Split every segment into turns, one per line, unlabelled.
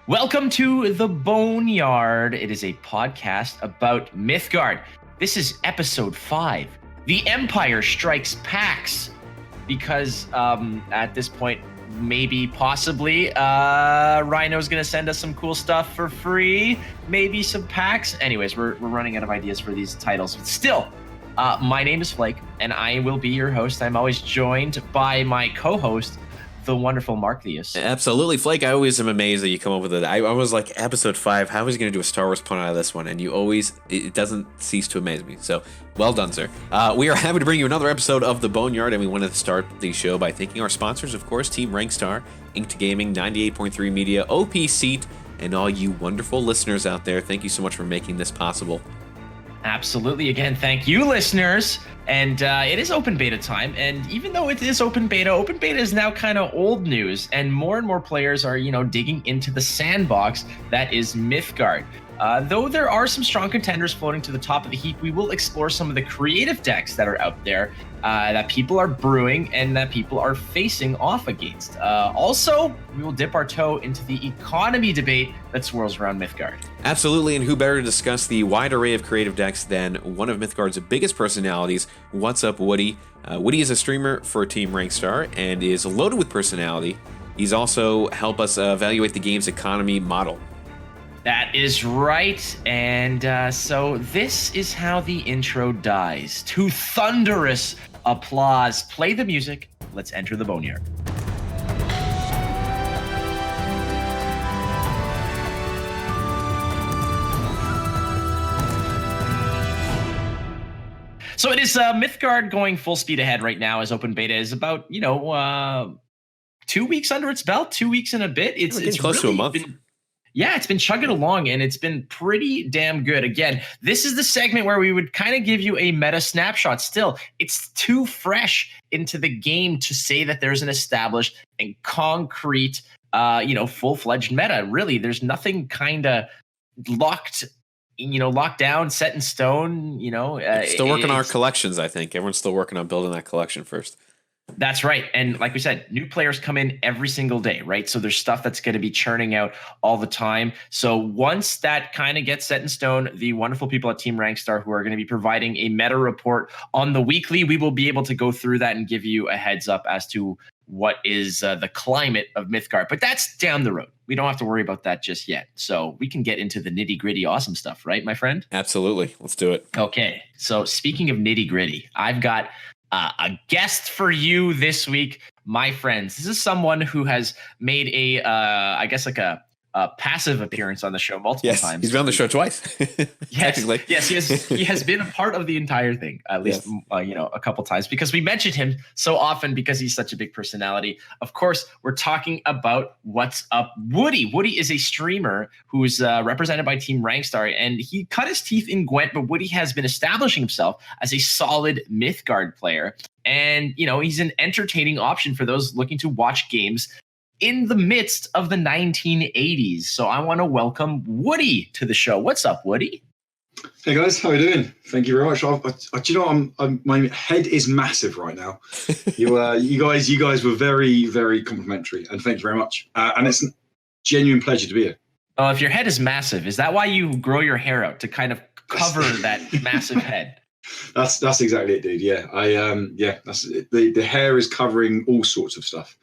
Welcome to the Boneyard. It is a podcast about Mythgard. This is episode 5. The Empire strikes Pax. Because at this point, maybe, possibly, Rhino's going to send us some cool stuff for free. Maybe some packs. Anyways, we're running out of ideas for these titles. But still, my name is Flake, and I will be your host. I'm always joined by my co-host, the wonderful Markthius.
Absolutely, Flake. I always am amazed that you come up with it. I was like, episode 5, how is he going to do a Star Wars pun out of this one? And it doesn't cease to amaze me. So, well done, sir. We are happy to bring you another episode of The Boneyard, and we wanted to start the show by thanking our sponsors, of course, Team Rankstar, Inked Gaming, 98.3 Media, OP Seat, and all you wonderful listeners out there. Thank you so much for making this possible.
Absolutely. Again, thank you, listeners. And it is open beta time. And even though it is open beta is now kind of old news. And more players are, digging into the sandbox that is Mythgard. Though there are some strong contenders floating to the top of the heap, we will explore some of the creative decks that are out there that people are brewing and that people are facing off against. Also, we will dip our toe into the economy debate that swirls around Mythgard.
Absolutely, and who better to discuss the wide array of creative decks than one of Mythgard's biggest personalities, WhatsUpWoody. Woody is a streamer for Team Rankstar and is loaded with personality. He's also helped us evaluate the game's economy model.
That is right, and so this is how the intro dies. To thunderous applause. Play the music. Let's enter the Boneyard. So it is Mythgard going full speed ahead right now as open beta is about, 2 weeks under its belt, 2 weeks and a bit. It's
close to a month.
Yeah, it's been chugging along, and it's been pretty damn good. Again, this is the segment where we would kind of give you a meta snapshot. Still, it's too fresh into the game to say that there's an established and concrete, full-fledged meta. Really, there's nothing kind of locked down, set in stone.
Still working on our collections, I think. Everyone's still working on building that collection first.
That's right. And like we said, new players come in every single day, right? So there's stuff that's going to be churning out all the time. So once that kind of gets set in stone, the wonderful people at Team Rankstar who are going to be providing a meta report on the weekly, we will be able to go through that and give you a heads up as to what is the climate of Mythgard. But that's down the road. We don't have to worry about that just yet. So we can get into the nitty gritty awesome stuff, right, my friend?
Absolutely. Let's do it.
Okay. So speaking of nitty gritty, I've got a guest for you this week, my friends. This is someone who has made a passive appearance on the show multiple times.
He's been on the show twice. Technically.
Yes, he has been a part of the entire thing, at least a couple times, because we mentioned him so often because he's such a big personality. Of course, we're talking about WhatsUpWoody. Woody is a streamer who's represented by Team Rankstar, and he cut his teeth in Gwent, but Woody has been establishing himself as a solid Mythgard player. And, he's an entertaining option for those looking to watch games in the midst of the 1980s. So I want to welcome Woody to the show. What's up, Woody?
Hey guys, how are you doing? Thank you very much. My head is massive right now. You guys were very, very complimentary, and thank you very much. And it's a genuine pleasure to be here.
Oh, if your head is massive, is that why you grow your hair out to kind of cover that massive head?
That's exactly it, dude. Yeah, that's it. The hair is covering all sorts of stuff.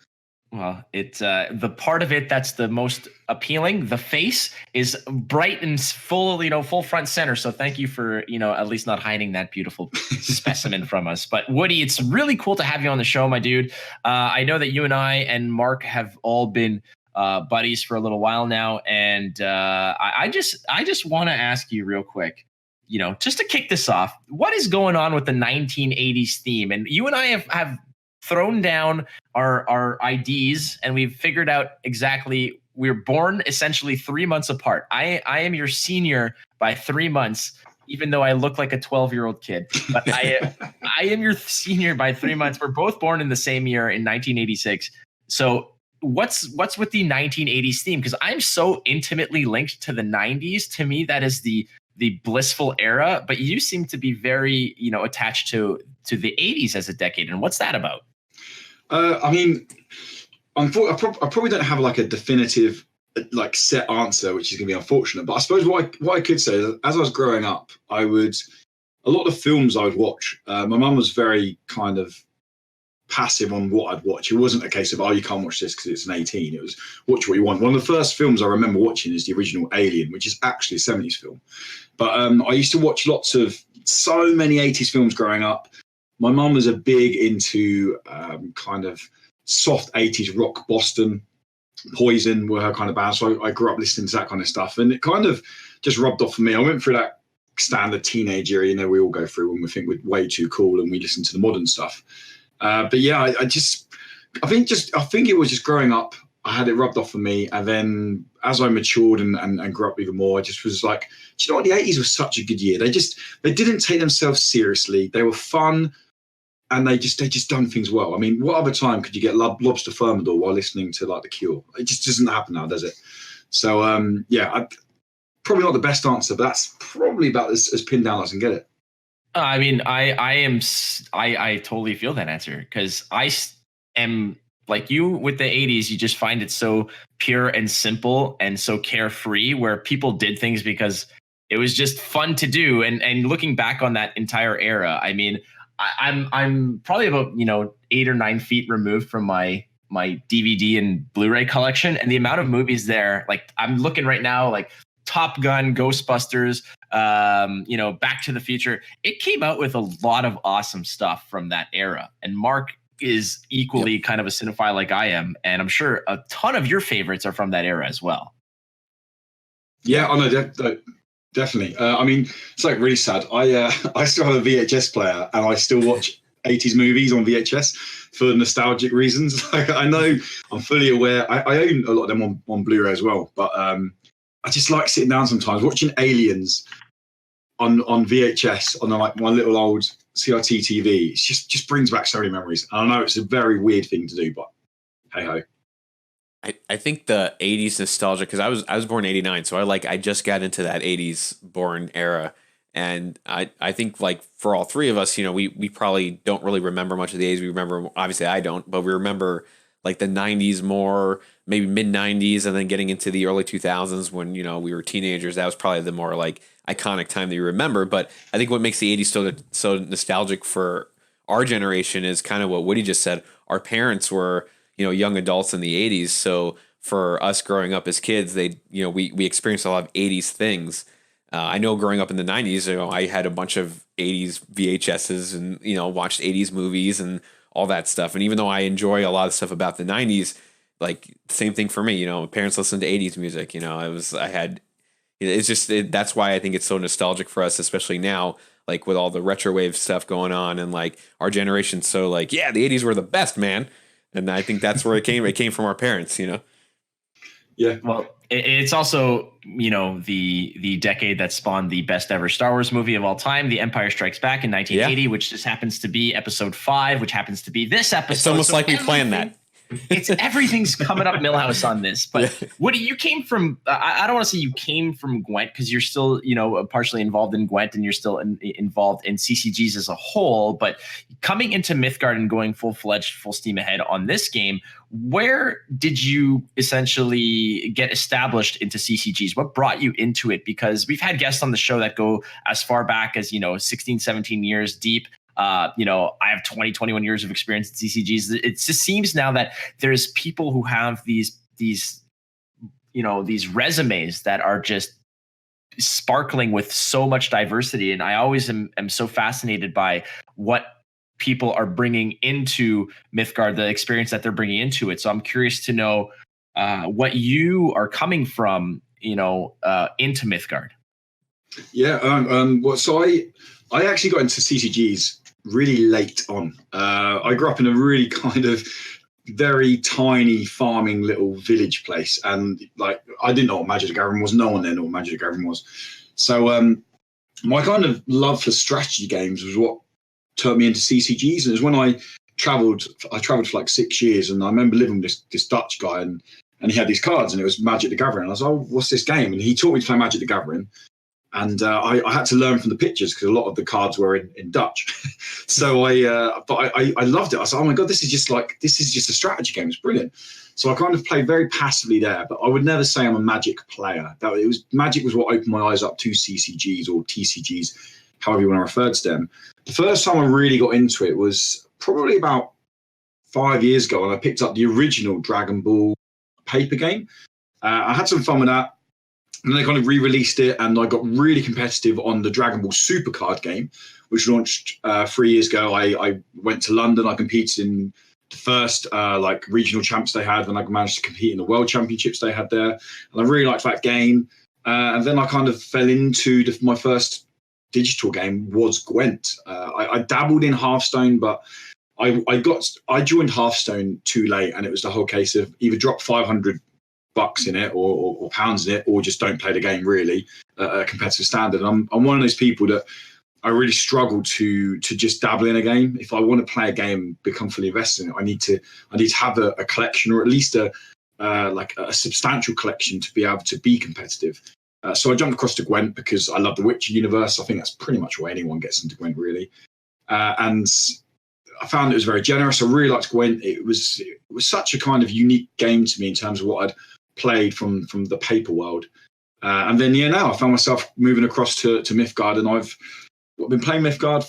Well, it's the part of it that's the most appealing. The face is bright and full front center. So thank you for, at least not hiding that beautiful specimen from us. But Woody, it's really cool to have you on the show, my dude. I know that you and I and Mark have all been buddies for a little while now. And I just want to ask you real quick, just to kick this off, what is going on with the 1980s theme? And you and I have thrown down our IDs, and we've figured out exactly, we're born essentially 3 months apart. I am your senior by 3 months, even though I look like a 12-year-old kid. But I am your senior by 3 months. We're both born in the same year in 1986. So what's with the 1980s theme? Because I'm so intimately linked to the 90s. To me, that is the blissful era. But you seem to be very, attached to the 80s as a decade. And what's that about?
I probably don't have like a definitive like set answer, which is going to be unfortunate. But I suppose what I could say is, as I was growing up, a lot of films I would watch. My mum was very kind of passive on what I'd watch. It wasn't a case of, oh, you can't watch this because it's an 18. It was watch what you want. One of the first films I remember watching is the original Alien, which is actually a 70s film. But I used to watch so many 80s films growing up. My mum was a big into kind of soft 80s rock. Boston, Poison were her kind of band. So I grew up listening to that kind of stuff. And it kind of just rubbed off for me. I went through that standard teenage era, we all go through when we think we're way too cool and we listen to the modern stuff. But yeah, I think it was just growing up. I had it rubbed off for me, and then as I matured and grew up even more, I just was like, do you know what? The 80s was such a good year. They didn't take themselves seriously. They were fun, and they just done things well. I mean, what other time could you get Lobster Thermidor while listening to like The Cure? It just doesn't happen now, does it? So probably not the best answer, but that's probably about as pinned down as I can get it.
I mean, I totally feel that answer, because I am like you with the 80s. You just find it so pure and simple and so carefree, where people did things because it was just fun to do. And looking back on that entire era, I mean, I'm probably about 8 or 9 feet removed from my DVD and Blu-ray collection, and the amount of movies there. Like, I'm looking right now, like Top Gun, Ghostbusters, Back to the Future. It came out with a lot of awesome stuff from that era. And Mark is equally kind of a cinephile like I am. And I'm sure a ton of your favorites are from that era as well.
Yeah, I know, definitely. I mean, it's like really sad. I still have a VHS player, and I still watch 80s movies on VHS for nostalgic reasons. Like, I know, I'm fully aware. I own a lot of them on Blu-ray as well. But I just like sitting down sometimes watching Aliens on VHS on like my little old CRT TV. It just brings back so many memories. I know it's a very weird thing to do, but hey ho.
I think the 80s nostalgia, because I was born in 89, so I just got into that 80s born era. And I think, like, for all three of us, we probably don't really remember much of the 80s. We remember, obviously I don't, but we remember like the 90s more, maybe mid 90s, and then getting into the early 2000s when, we were teenagers. That was probably the more like iconic time that you remember. But I think what makes the 80s so nostalgic for our generation is kind of what Woody just said. Our parents were, young adults in the 80s. So for us growing up as kids, we experienced a lot of 80s things. I know growing up in the 90s, I had a bunch of 80s VHSs and, watched 80s movies and all that stuff. And even though I enjoy a lot of stuff about the 90s, like, same thing for me, parents listened to 80s music, that's why I think it's so nostalgic for us, especially now, like with all the retro wave stuff going on, and like our generation's so like, yeah, the 80s were the best, man. And I think that's where it came. It came from our parents,
Yeah.
Well, it's also, the decade that spawned the best ever Star Wars movie of all time, The Empire Strikes Back in 1980, which just happens to be episode 5, which happens to be this episode.
It's almost like we planned that.
Everything's coming up Millhouse on this. But Woody, you came from, I don't want to say you came from Gwent, because you're still, partially involved in Gwent, and you're still involved in CCGs as a whole. But coming into Mythgard and going full-fledged, full steam ahead on this game, where did you essentially get established into CCGs? What brought you into it? Because we've had guests on the show that go as far back as, 16, 17 years deep. I have 21 years of experience in CCGs. It just seems now that there's people who have these resumes that are just sparkling with so much diversity. And I always am so fascinated by what people are bringing into Mythgard, the experience that they're bringing into it. So I'm curious to know what you are coming from, into Mythgard.
Yeah. So I actually got into CCGs really late on. I grew up in a really kind of very tiny farming little village place, and like I didn't know what Magic the Gathering was. No one there knew what Magic the Gathering was. So my kind of love for strategy games was what turned me into CCGs. And it was when I traveled for like 6 years, and I remember living with this Dutch guy, and he had these cards, and it was Magic the Gathering. And I was like, oh, what's this game? And he taught me to play Magic the Gathering. And I had to learn from the pictures because a lot of the cards were in Dutch. So I loved it. I was like, oh my God, this is just a strategy game. It's brilliant. So I kind of played very passively there, but I would never say I'm a Magic player. Magic was what opened my eyes up to CCGs or TCGs, however you want to refer to them. The first time I really got into it was probably about 5 years ago, and I picked up the original Dragon Ball paper game. I had some fun with that. And then they kind of re-released it, and I got really competitive on the Dragon Ball Super card game, which launched 3 years ago. I went to London. I competed in the first regional champs they had, and I managed to compete in the World Championships they had there. And I really liked that game. And then I kind of fell into my first digital game was Gwent. I dabbled in Hearthstone, but I joined Hearthstone too late, and it was the whole case of either drop $500 in it or pounds in it, or just don't play the game really at a competitive standard. And I'm one of those people that I really struggle to just dabble in a game. If I want to play a game, become fully invested in it, I need to have a collection, or at least a substantial collection to be able to be competitive. So I jumped across to Gwent because I love the Witcher universe. I think that's pretty much where anyone gets into Gwent really. And I found it was very generous. I really liked Gwent. It was such a kind of unique game to me in terms of what I'd played from the paper world. And then now I found myself moving across to Mythgard, and I've been playing Mythgard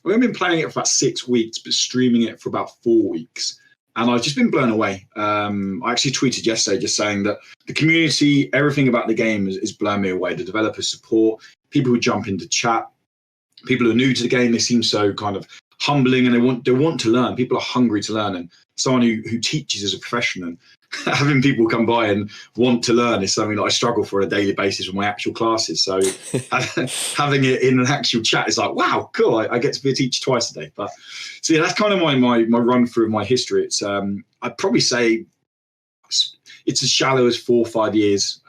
I've been playing it for about 6 weeks, but streaming it for about 4 weeks. And I've just been blown away. I actually tweeted yesterday just saying that the community, everything about the game is blowing me away. The developer support, people who jump into chat, people who are new to the game, they seem so kind of humbling, and they want to learn. People are hungry to learn, and someone who teaches as a profession, and having people come by and want to learn is something that I struggle for on a daily basis with my actual classes. So having it in an actual chat is like, wow, cool. I get to be a teacher twice a day. But so yeah, that's kind of my run through my history. It's I'd probably say it's as shallow as 4 or 5 years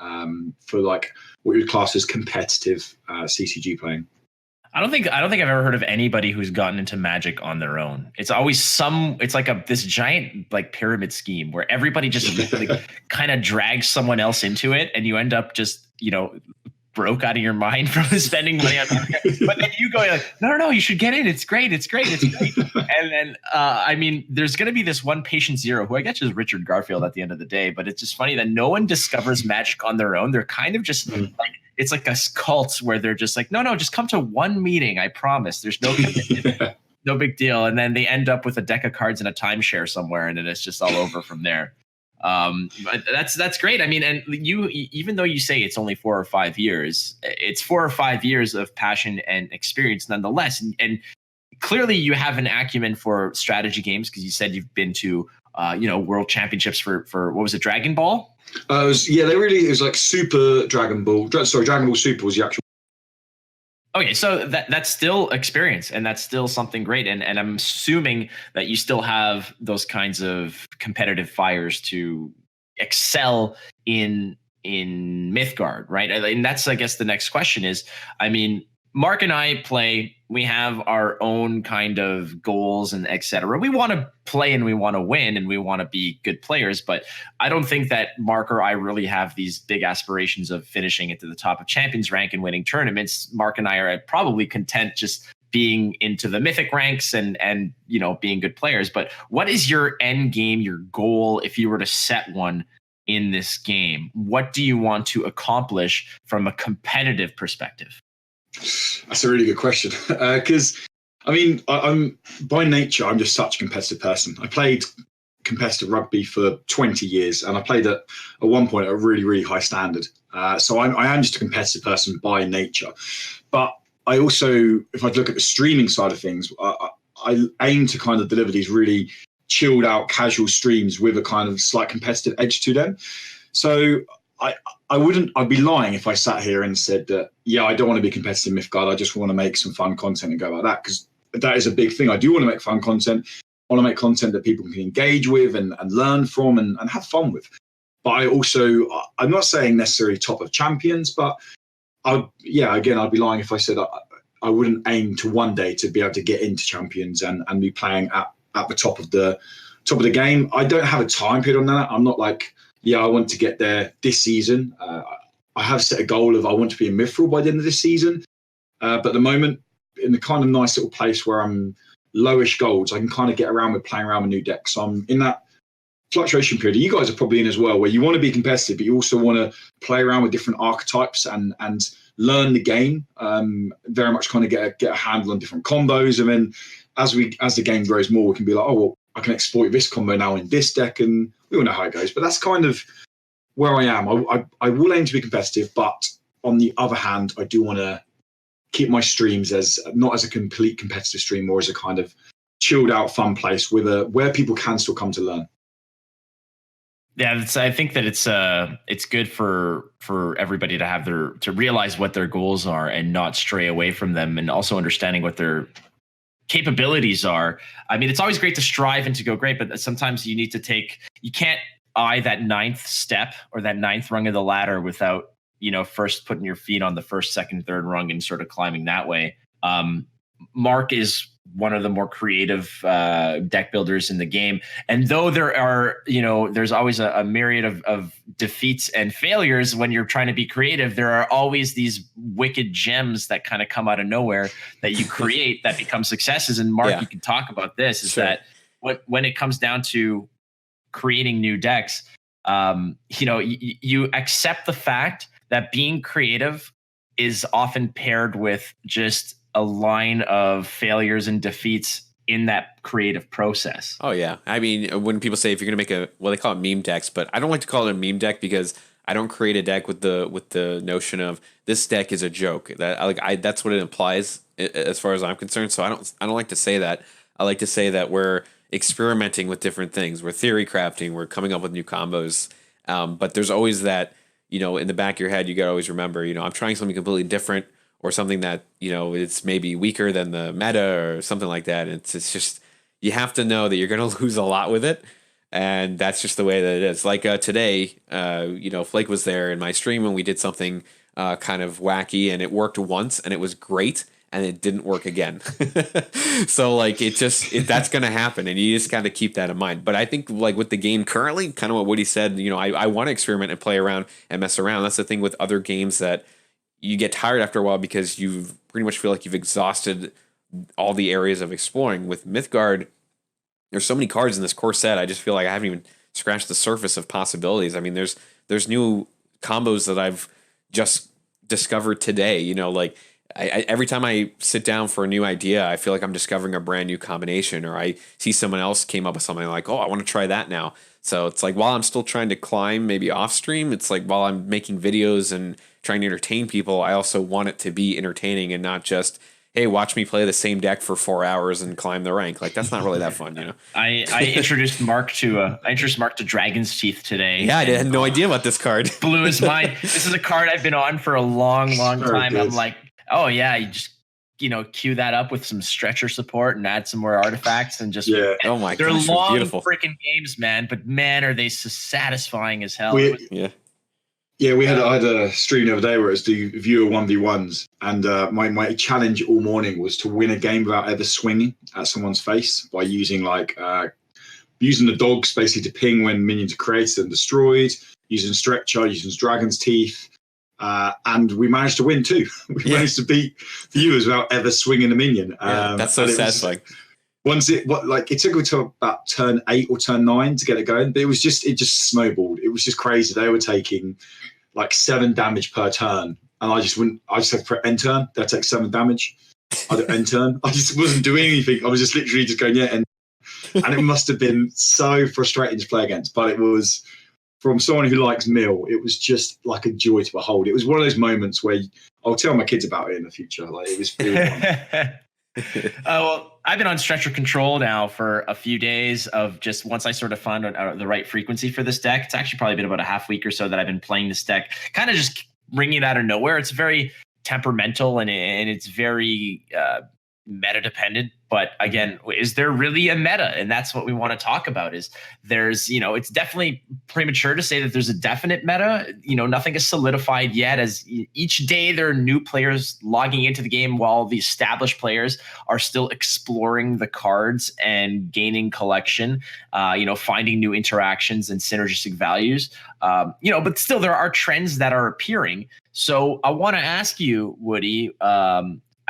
for like what you would class as competitive CCG playing.
I don't think I've ever heard of anybody who's gotten into Magic on their own. It's always it's like this giant like pyramid scheme where everybody just kind of drags someone else into it, and you end up just, broke out of your mind from spending money on Magic. But then you go like, no, you should get in. It's great. And then, there's going to be this one patient zero who I guess is Richard Garfield at the end of the day, but it's just funny that no one discovers Magic on their own. They're kind of just it's like a cult where they're just like, no, just come to one meeting. I promise. There's no commitment, no big deal. And then they end up with a deck of cards and a timeshare somewhere, and then it's just all over from there. But that's great. I mean, and you, even though you say it's only 4 or 5 years, it's 4 or 5 years of passion and experience nonetheless. And clearly you have an acumen for strategy games, because you said you've been to, world championships for what was it, Dragon Ball?
It was like Super Dragon Ball. Sorry, Dragon Ball Super was the actual.
Okay, so that's still experience, and that's still something great. And I'm assuming that you still have those kinds of competitive fires to excel in Mythgard, right? And that's, I guess, the next question is, Mark and I play, we have our own kind of goals and etc. We want to play and we want to win and we want to be good players, but I don't think that Mark or I really have these big aspirations of finishing into the top of champions rank and winning tournaments. Mark and I are probably content just being into the mythic ranks and being good players. But what is your end game, your goal, if you were to set one in this game? What do you want to accomplish from a competitive perspective?
That's a really good question, because I'm by nature, I'm just such a competitive person. I played competitive rugby for 20 years, and I played at one point at a really, really high standard. So I am just a competitive person by nature. But I also, if I look at the streaming side of things, I aim to kind of deliver these really chilled out, casual streams with a kind of slight competitive edge to them. So I'd be lying if I sat here and said that, I don't want to be competitive in Mythgard. I just want to make some fun content and go like that, because that is a big thing. I do want to make fun content. I want to make content that people can engage with and learn from and have fun with. But I'm not saying necessarily top of champions, but I'd be lying if I said I wouldn't aim to one day to be able to get into champions and be playing at the top of the game. I don't have a time period on that. I'm not like, I want to get there this season. I have set a goal of I want to be in Mithril by the end of this season. But at the moment, in the kind of nice little place where I'm lowish golds, I can kind of get around with playing around with new decks. So I'm in that fluctuation period. You guys are probably in as well, where you want to be competitive, but you also want to play around with different archetypes and learn the game. Very much kind of get a handle on different combos, and then as the game grows more, we can be like, oh well, I can exploit this combo now in this deck, and we all know how it goes. But that's kind of where I am. I will aim to be competitive, but on the other hand, I do want to keep my streams as not as a complete competitive stream, more as a kind of chilled out, fun place where people can still come to learn.
Yeah, I think that it's good for everybody to have to realize what their goals are and not stray away from them, and also understanding what their capabilities are. I mean, it's always great to strive and to go great, but sometimes you can't eye that 9th step or that 9th rung of the ladder without, first putting your feet on the first, second, third rung and sort of climbing that way. Mark is one of the more creative deck builders in the game. And though there are, there's always a myriad of defeats and failures when you're trying to be creative, there are always these wicked gems that kind of come out of nowhere that you create that become successes. And Mark, you can talk about this, is that when it comes down to creating new decks, you accept the fact that being creative is often paired with just a line of failures and defeats in that creative process.
Oh yeah. I mean, when people say if you're going to make they call it meme decks, but I don't like to call it a meme deck because I don't create a deck with the notion of this deck is a joke. That's what it implies as far as I'm concerned. So I don't like to say that. I like to say that we're experimenting with different things. We're theory crafting. We're coming up with new combos. But there's always that, in the back of your head, you got to always remember, I'm trying something completely different, or something that, it's maybe weaker than the meta or something like that. It's just, you have to know that you're going to lose a lot with it. And that's just the way that it is. Like today, Flake was there in my stream and we did something kind of wacky, and it worked once and it was great, and it didn't work again. So like that's going to happen, and you just got to keep that in mind. But I think like with the game currently, kind of what Woody said, I want to experiment and play around and mess around. That's the thing with other games, that you get tired after a while because you pretty much feel like you've exhausted all the areas of exploring. With Mythgard, there's so many cards in this core set, I just feel like I haven't even scratched the surface of possibilities. I mean, there's new combos that I've just discovered today. Like I every time I sit down for a new idea, I feel like I'm discovering a brand new combination, or I see someone else came up with something like, oh, I want to try that now. So it's like, while I'm still trying to climb maybe off stream, it's like while I'm making videos and trying to entertain people, I also want it to be entertaining and not just, hey, watch me play the same deck for 4 hours and climb the rank. Like, that's not really that fun,
I introduced Mark to Dragon's Teeth today.
Yeah, I had no idea about this card.
Blew his mind. This is a card I've been on for a long time. Good. I'm like, oh yeah, you just queue that up with some stretcher support and add some more artifacts and just
Oh my
they're
gosh,
long
beautiful
freaking games, man. But man, are they so satisfying as hell.
I had a stream the other day where it was the viewer 1v1s, and my challenge all morning was to win a game without ever swinging at someone's face by using using the dogs basically to ping when minions are created and destroyed, using stretcher, using dragon's teeth. And we managed to win too. We managed to beat viewers without ever swinging a minion.
That's so satisfying.
It took until about turn 8 or turn 9 to get it going, but it just snowballed. It was just crazy. They were taking like 7 damage per turn, and I just had to press end turn. They'd take 7 damage. I did end turn. I just wasn't doing anything. I was just literally just going and it must have been so frustrating to play against. But it was, from someone who likes Mill, it was just like a joy to behold. It was one of those moments where I'll tell my kids about it in the future. Like it was fun.
Well, I've been on stretcher control now for a few days, of just once I sort of found out the right frequency for this deck. It's actually probably been about a half week or so that I've been playing this deck, kind of just bringing it out of nowhere. It's very temperamental and it's very meta dependent But again, is there really a meta? And that's what we want to talk about. Is there's, it's definitely premature to say that there's a definite meta. Nothing is solidified yet, as each day there are new players logging into the game while the established players are still exploring the cards and gaining collection, finding new interactions and synergistic values. But still there are trends that are appearing. So I want to ask you, Woody,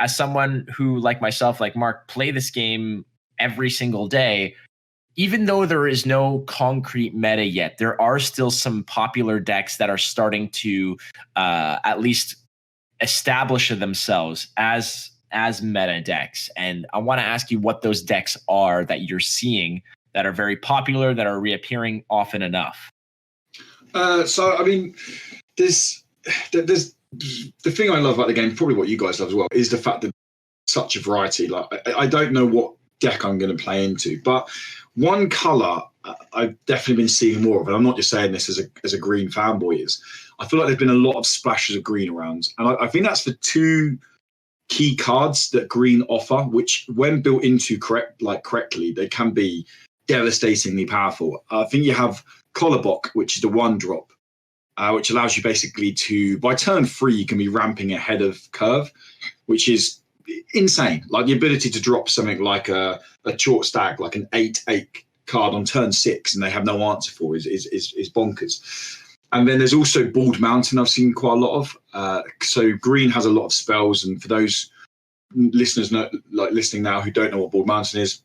as someone who, like myself, like Mark, play this game every single day, even though there is no concrete meta yet, there are still some popular decks that are starting to at least establish themselves as meta decks. And I want to ask you what those decks are that you're seeing that are very popular, that are reappearing often enough.
So, I mean, there's the thing I love about the game, probably what you guys love as well, is the fact that such a variety. Like, I don't know what deck I'm going to play into, but one color I've definitely been seeing more of, and I'm not just saying this as a green fanboy, is I feel like there's been a lot of splashes of green around, and I think that's for two key cards that green offer, which when built into correctly, they can be devastatingly powerful. I think you have Kolobok, which is the 1-drop. Which allows you basically to, by turn 3, you can be ramping ahead of curve, which is insane. Like the ability to drop something like a short stag, like an 8/8 card on turn 6, and they have no answer for is bonkers. And then there's also Bald Mountain I've seen quite a lot of. So green has a lot of spells, and for those listeners listening now who don't know what Bald Mountain is,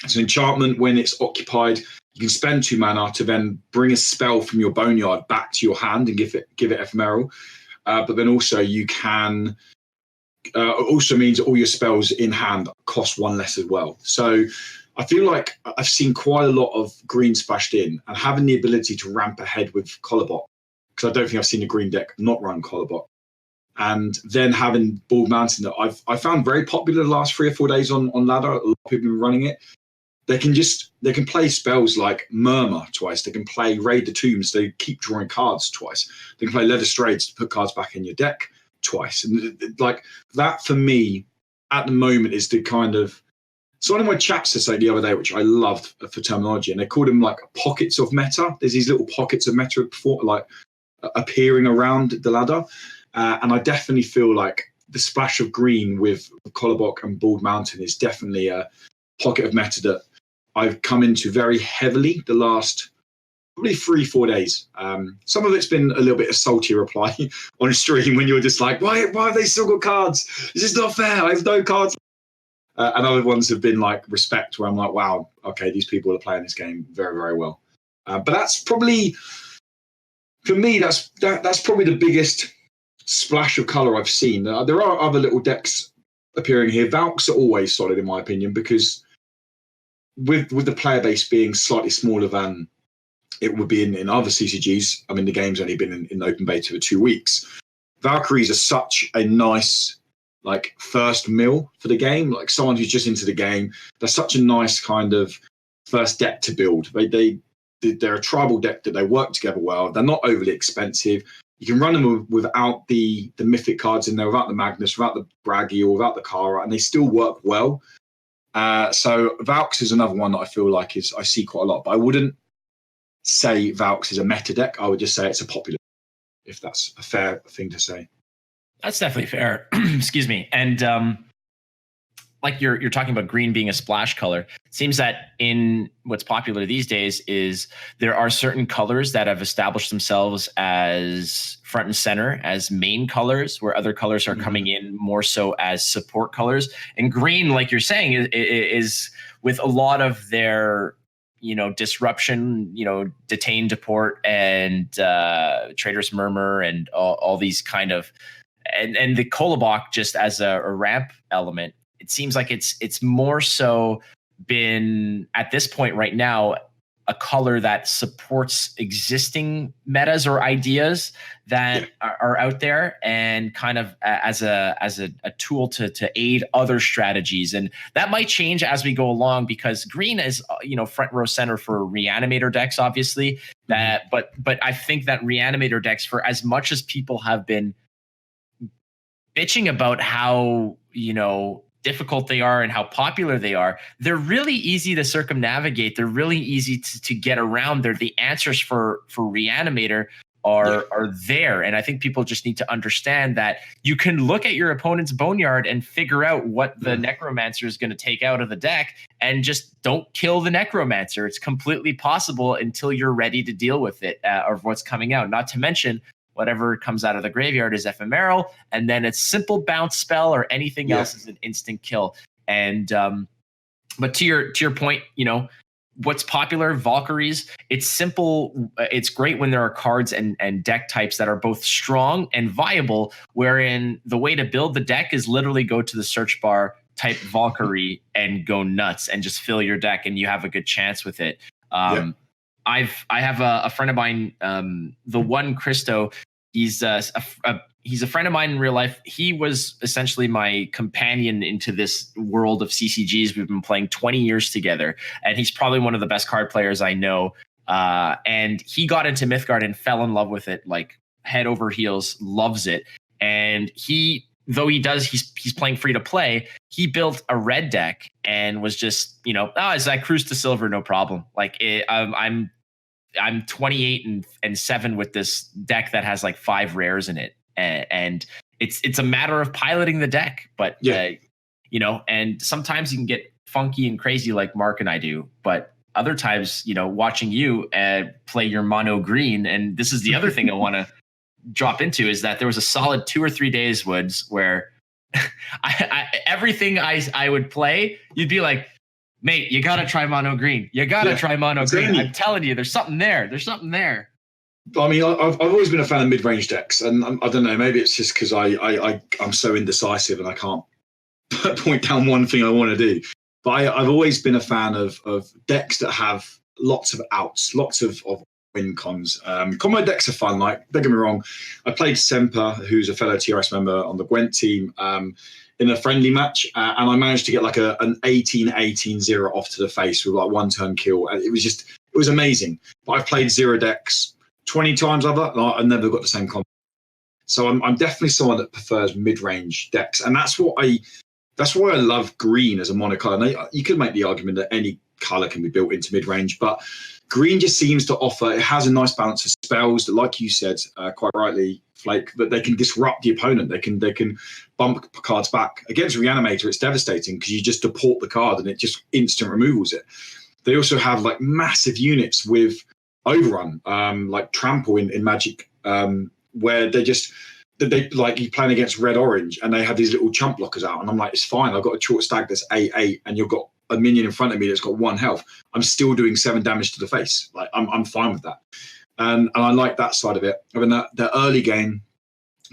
it's an enchantment. When it's occupied, you can spend 2 mana to then bring a spell from your Boneyard back to your hand and give it ephemeral. But then also you can also means that all your spells in hand cost 1 less as well. So I feel like I've seen quite a lot of green splashed in, and having the ability to ramp ahead with Kolobok, because I don't think I've seen a green deck not run Kolobok. And then having Bald Mountain that I found very popular the last 3 or 4 days on ladder. A lot of people have been running it. They can play spells like Murmur twice. They can play Raid the Tombs. They keep drawing cards twice. They can play Leather Straights to put cards back in your deck twice. And like that for me at the moment is the kind of, so one of my chaps to say the other day, which I loved for terminology, and they called them like pockets of meta. There's these little pockets of meta before, like appearing around the ladder. And I definitely feel like the splash of green with Kolobok and Bald Mountain is definitely a pocket of meta that I've come into very heavily the last probably 3-4 days. Some of it's been a little bit of salty reply on stream when you're just like, why have they still got cards? This is not fair. I have no cards. And other ones have been like respect, where I'm like, wow, okay, these people are playing this game very, very well. But that's probably, for me, that's probably the biggest splash of color I've seen. There are other little decks appearing here. Valks are always solid in my opinion, because with the player base being slightly smaller than it would be in other CCGs. I mean, the game's only been in open beta for 2 weeks. Valkyries are such a nice like first mill for the game, like someone who's just into the game. They're such a nice kind of first deck to build. They're a tribal deck that they work together well. They're not overly expensive. You can run them without the mythic cards in there, without the Magnus, without the Braggy, or without the Kara, and they still work well. So Valks is another one that I feel like I see quite a lot, but I wouldn't say Valks is a meta deck. I would just say it's a popular, if that's a fair thing to say.
That's definitely fair. Excuse me. And like you're talking about green being a splash color. It seems that in what's popular these days is there are certain colors that have established themselves as front and center, as main colors, where other colors are coming in more so as support colors. And green, like you're saying, is with a lot of their, disruption, Detain, Deport, and Traitorous Murmur, and all these kind of, and the Kolobok just as a ramp element. It seems like it's more so been at this point right now a color that supports existing metas or ideas that are out there, and kind of as a tool to aid other strategies. And that might change as we go along, because green is front row center for reanimator decks, obviously. That but I think that reanimator decks, for as much as people have been bitching about how difficult they are and how popular they are, they're really easy to circumnavigate. They're really easy to get around. They're the answers for Reanimator are there. And I think people just need to understand that you can look at your opponent's Boneyard and figure out what the Necromancer is going to take out of the deck, and just don't kill the Necromancer. It's completely possible until you're ready to deal with it, or what's coming out. Not to mention, whatever comes out of the graveyard is ephemeral, and then it's simple bounce spell or anything else is an instant kill. And but to your point, what's popular, Valkyries, it's simple. It's great when there are cards and deck types that are both strong and viable, wherein the way to build the deck is literally go to the search bar, type Valkyrie, and go nuts and just fill your deck, and you have a good chance with it. I have a friend of mine, the one Christo. He's a friend of mine in real life. He was essentially my companion into this world of CCGs. We've been playing 20 years together, and he's probably one of the best card players I know. And he got into Mythgard and fell in love with it, like head over heels, loves it. And he's playing free to play. He built a red deck and was just, as I cruise to silver, no problem. Like I'm 28 and 7 with this deck that has like 5 rares in it, and it's a matter of piloting the deck. But and sometimes you can get funky and crazy like Mark and I do, but other times, watching you play your mono green, and this is the other thing I want to drop into, is that there was a solid 2 or 3 days, Woods, where everything I would play, you'd be like, mate, you gotta try mono green. You gotta try mono green. I'm telling you, there's something there. There's something there.
I mean, I've always been a fan of mid-range decks, and I don't know, maybe it's just because I'm so indecisive and I can't point down one thing I want to do. But I've always been a fan of decks that have lots of outs, lots of win cons. Combo decks are fun. Like, don't get me wrong, I played Semper, who's a fellow TRS member on the Gwent team, in a friendly match, and I managed to get like an 18-18-0 off to the face with like 1 turn kill. And it was amazing. But I've played 0 decks 20 times over, and I never got the same combo. So I'm definitely someone that prefers mid-range decks, and that's why I love green as a monocolor. Now, you could make the argument that any color can be built into mid-range, but green just seems to offer, it has a nice balance of spells that, like you said, quite rightly, Flake, that they can disrupt the opponent. They can bump cards back. Against Reanimator, it's devastating because you just deport the card and it just instant removals it. They also have like massive units with overrun, like Trample in Magic, where they like, you playing against red-orange and they have these little chump blockers out, and I'm like, it's fine. I've got a short stag that's 8/8, and you've got a minion in front of me that's got 1 health. I'm still doing 7 damage to the face. Like, I'm fine with that. And I like that side of it. I mean, the early game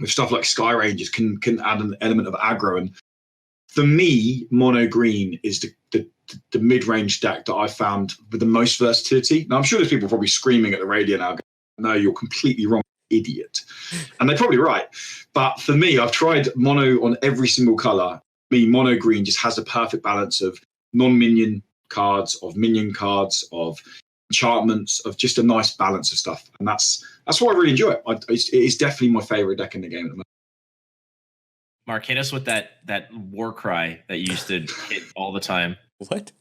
with stuff like Sky Rangers can add an element of aggro. And for me, mono green is the mid-range deck that I found with the most versatility. Now, I'm sure there's people probably screaming at the radio now, no, you're completely wrong, idiot. And they're probably right. But for me, I've tried mono on every single color. Mono green just has a perfect balance of non-minion cards, of minion cards, of enchantments, of just a nice balance of stuff. And that's why I really enjoy it. It is definitely my favorite deck in the game at the moment.
Mark, hit us with that war cry that you used to hit all the time.
What?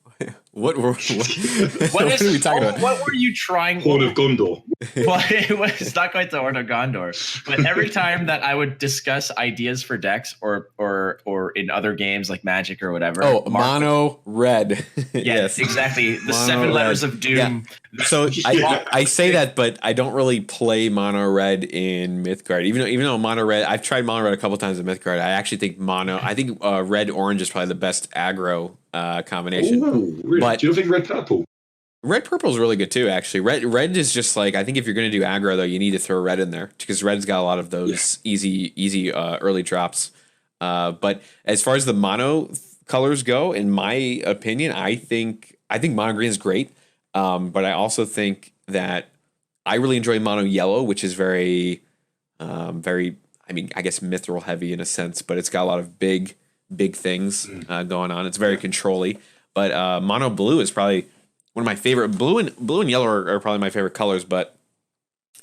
What are we talking about?
What were you trying?
Horde of Gondor.
Well, it's not quite the Horde of Gondor, but every time that I would discuss ideas for decks or in other games like Magic or whatever.
Oh, mono red.
Yes, exactly. The mono 7 letters of doom.
Yeah. So I say that, but I don't really play mono red in Mythgard. Even though mono red, I've tried mono red a couple times in Mythgard. I actually think red orange is probably the best aggro combination.
Ooh, really?
But
do you think red purple?
Red purple is really good too, actually. Red is just like, I think if you're going to do aggro though, you need to throw red in there because red's got a lot of those easy early drops. But as far as the mono colors go, in my opinion, I think mono green is great. But I also think that I really enjoy mono yellow, which is very, I guess mithril heavy in a sense, but it's got a lot of big things going on. It's very control-y. But mono blue is probably one of my favorite. Blue and yellow are probably my favorite colors, but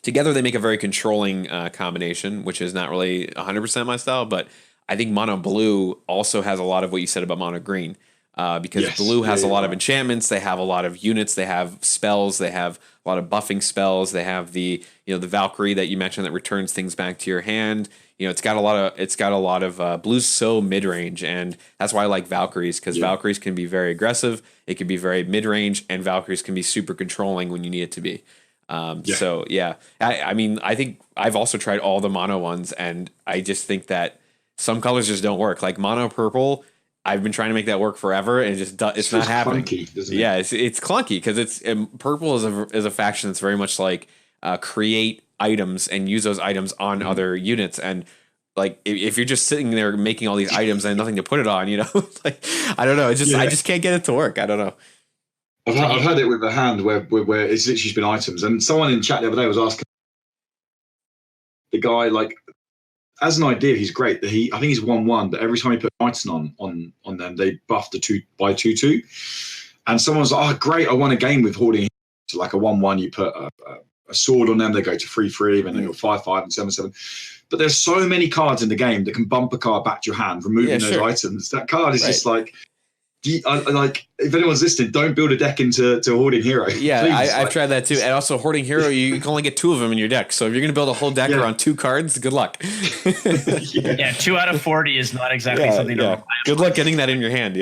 together they make a very controlling combination, which is not really 100% my style, but I think mono blue also has a lot of what you said about mono green. Because
Yes.
blue has a lot of
right.
enchantments, they have a lot of units, they have spells, they have a lot of buffing spells, they have the the Valkyrie that you mentioned that returns things back to your hand. It's got a lot of blue's so mid range, and that's why I like Valkyries, because
Yeah.
Valkyries can be very aggressive, it can be very mid range, and Valkyries can be super controlling when you need it to be.
Yeah.
So yeah, I mean, I think I've also tried all the mono ones, and I just think that some colors just don't work. Like mono purple, I've been trying to make that work forever, and it's not happening.
Clunky, doesn't it?
Yeah, it's clunky because purple is a faction that's very much like create items and use those items on other units, and like if you're just sitting there making all these items and nothing to put it on, like I don't know, I just can't get it to work. I don't know.
I've had it with a hand where it's literally just been items, and someone in chat the other day was asking the guy, like, as an idea, he's great. I think he's 1/1, but every time he put Titan on them, they buffed the 2/2/2. And someone's like, "Oh, great! I won a game with hoarding." So like a 1/1, you put a sword on them, they go to 3/3, and then you're 5/5 and 7/7. But there's so many cards in the game that can bump a card back to your hand, removing those items. That card is just like. Like, if anyone's listening, don't build a deck into Hoarding Hero.
Yeah,
Please,
I've tried that too. And also, Hoarding Hero, you can only get 2 of them in your deck. So if you're going to build a whole deck around 2 cards, good luck.
Yeah, 2 out of 40 is not exactly something to rely on.
Good luck getting that in your hand,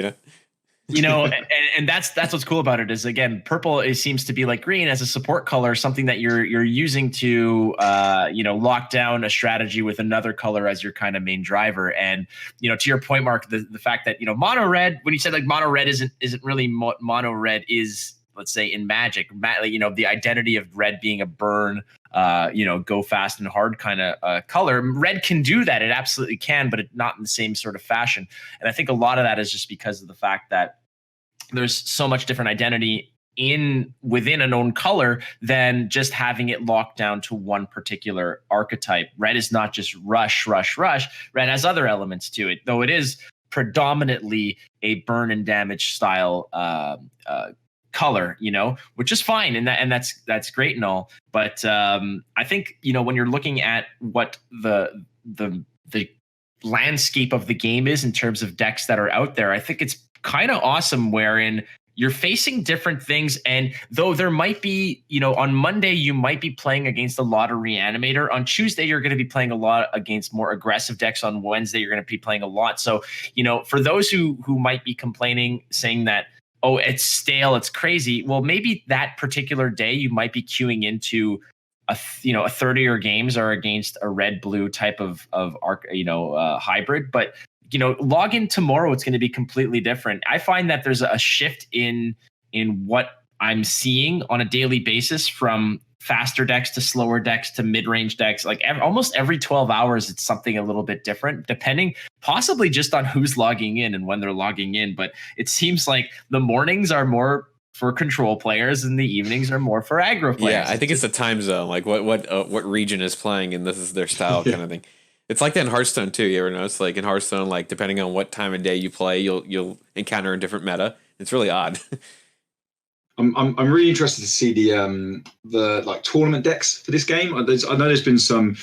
And that's what's cool about it is, again, purple, it seems to be like green as a support color, something that you're using to lock down a strategy with another color as your kind of main driver. And to your point, Mark, the fact that mono red, when you said like mono red isn't really mono red is, let's say, in Magic, the identity of red being a burn, go fast and hard kind of color. Red can do that, it absolutely can, but not in the same sort of fashion. And I think a lot of that is just because of the fact that there's so much different identity within a known color than just having it locked down to one particular archetype. Red is not just rush. Red has other elements to it, though it is predominantly a burn and damage style color, which is fine, and that's great and all. But I think when you're looking at what the landscape of the game is in terms of decks that are out there, I think it's kind of awesome wherein you're facing different things. And though there might be, on Monday, you might be playing against a lot of Reanimator. On Tuesday, you're going to be playing a lot against more aggressive decks. On Wednesday, you're going to be playing a lot. So, for those who might be complaining, saying that, oh, it's stale, it's crazy. Well, maybe that particular day you might be queuing into a 30 games are against a red-blue type of hybrid. But log in tomorrow, it's going to be completely different. I find that there's a shift in what I'm seeing on a daily basis, from faster decks to slower decks to mid-range decks. Like almost every 12 hours, it's something a little bit different, depending possibly just on who's logging in and when they're logging in. But it seems like the mornings are more for control players and the evenings are more for aggro players.
Yeah, I think it's the time zone, like what region is playing, and this is their style kind of thing. It's like that in Hearthstone too. You ever notice, like in Hearthstone, like depending on what time of day you play, you'll encounter a different meta. It's really odd.
I'm really interested to see the like tournament decks for this game. I know there's been some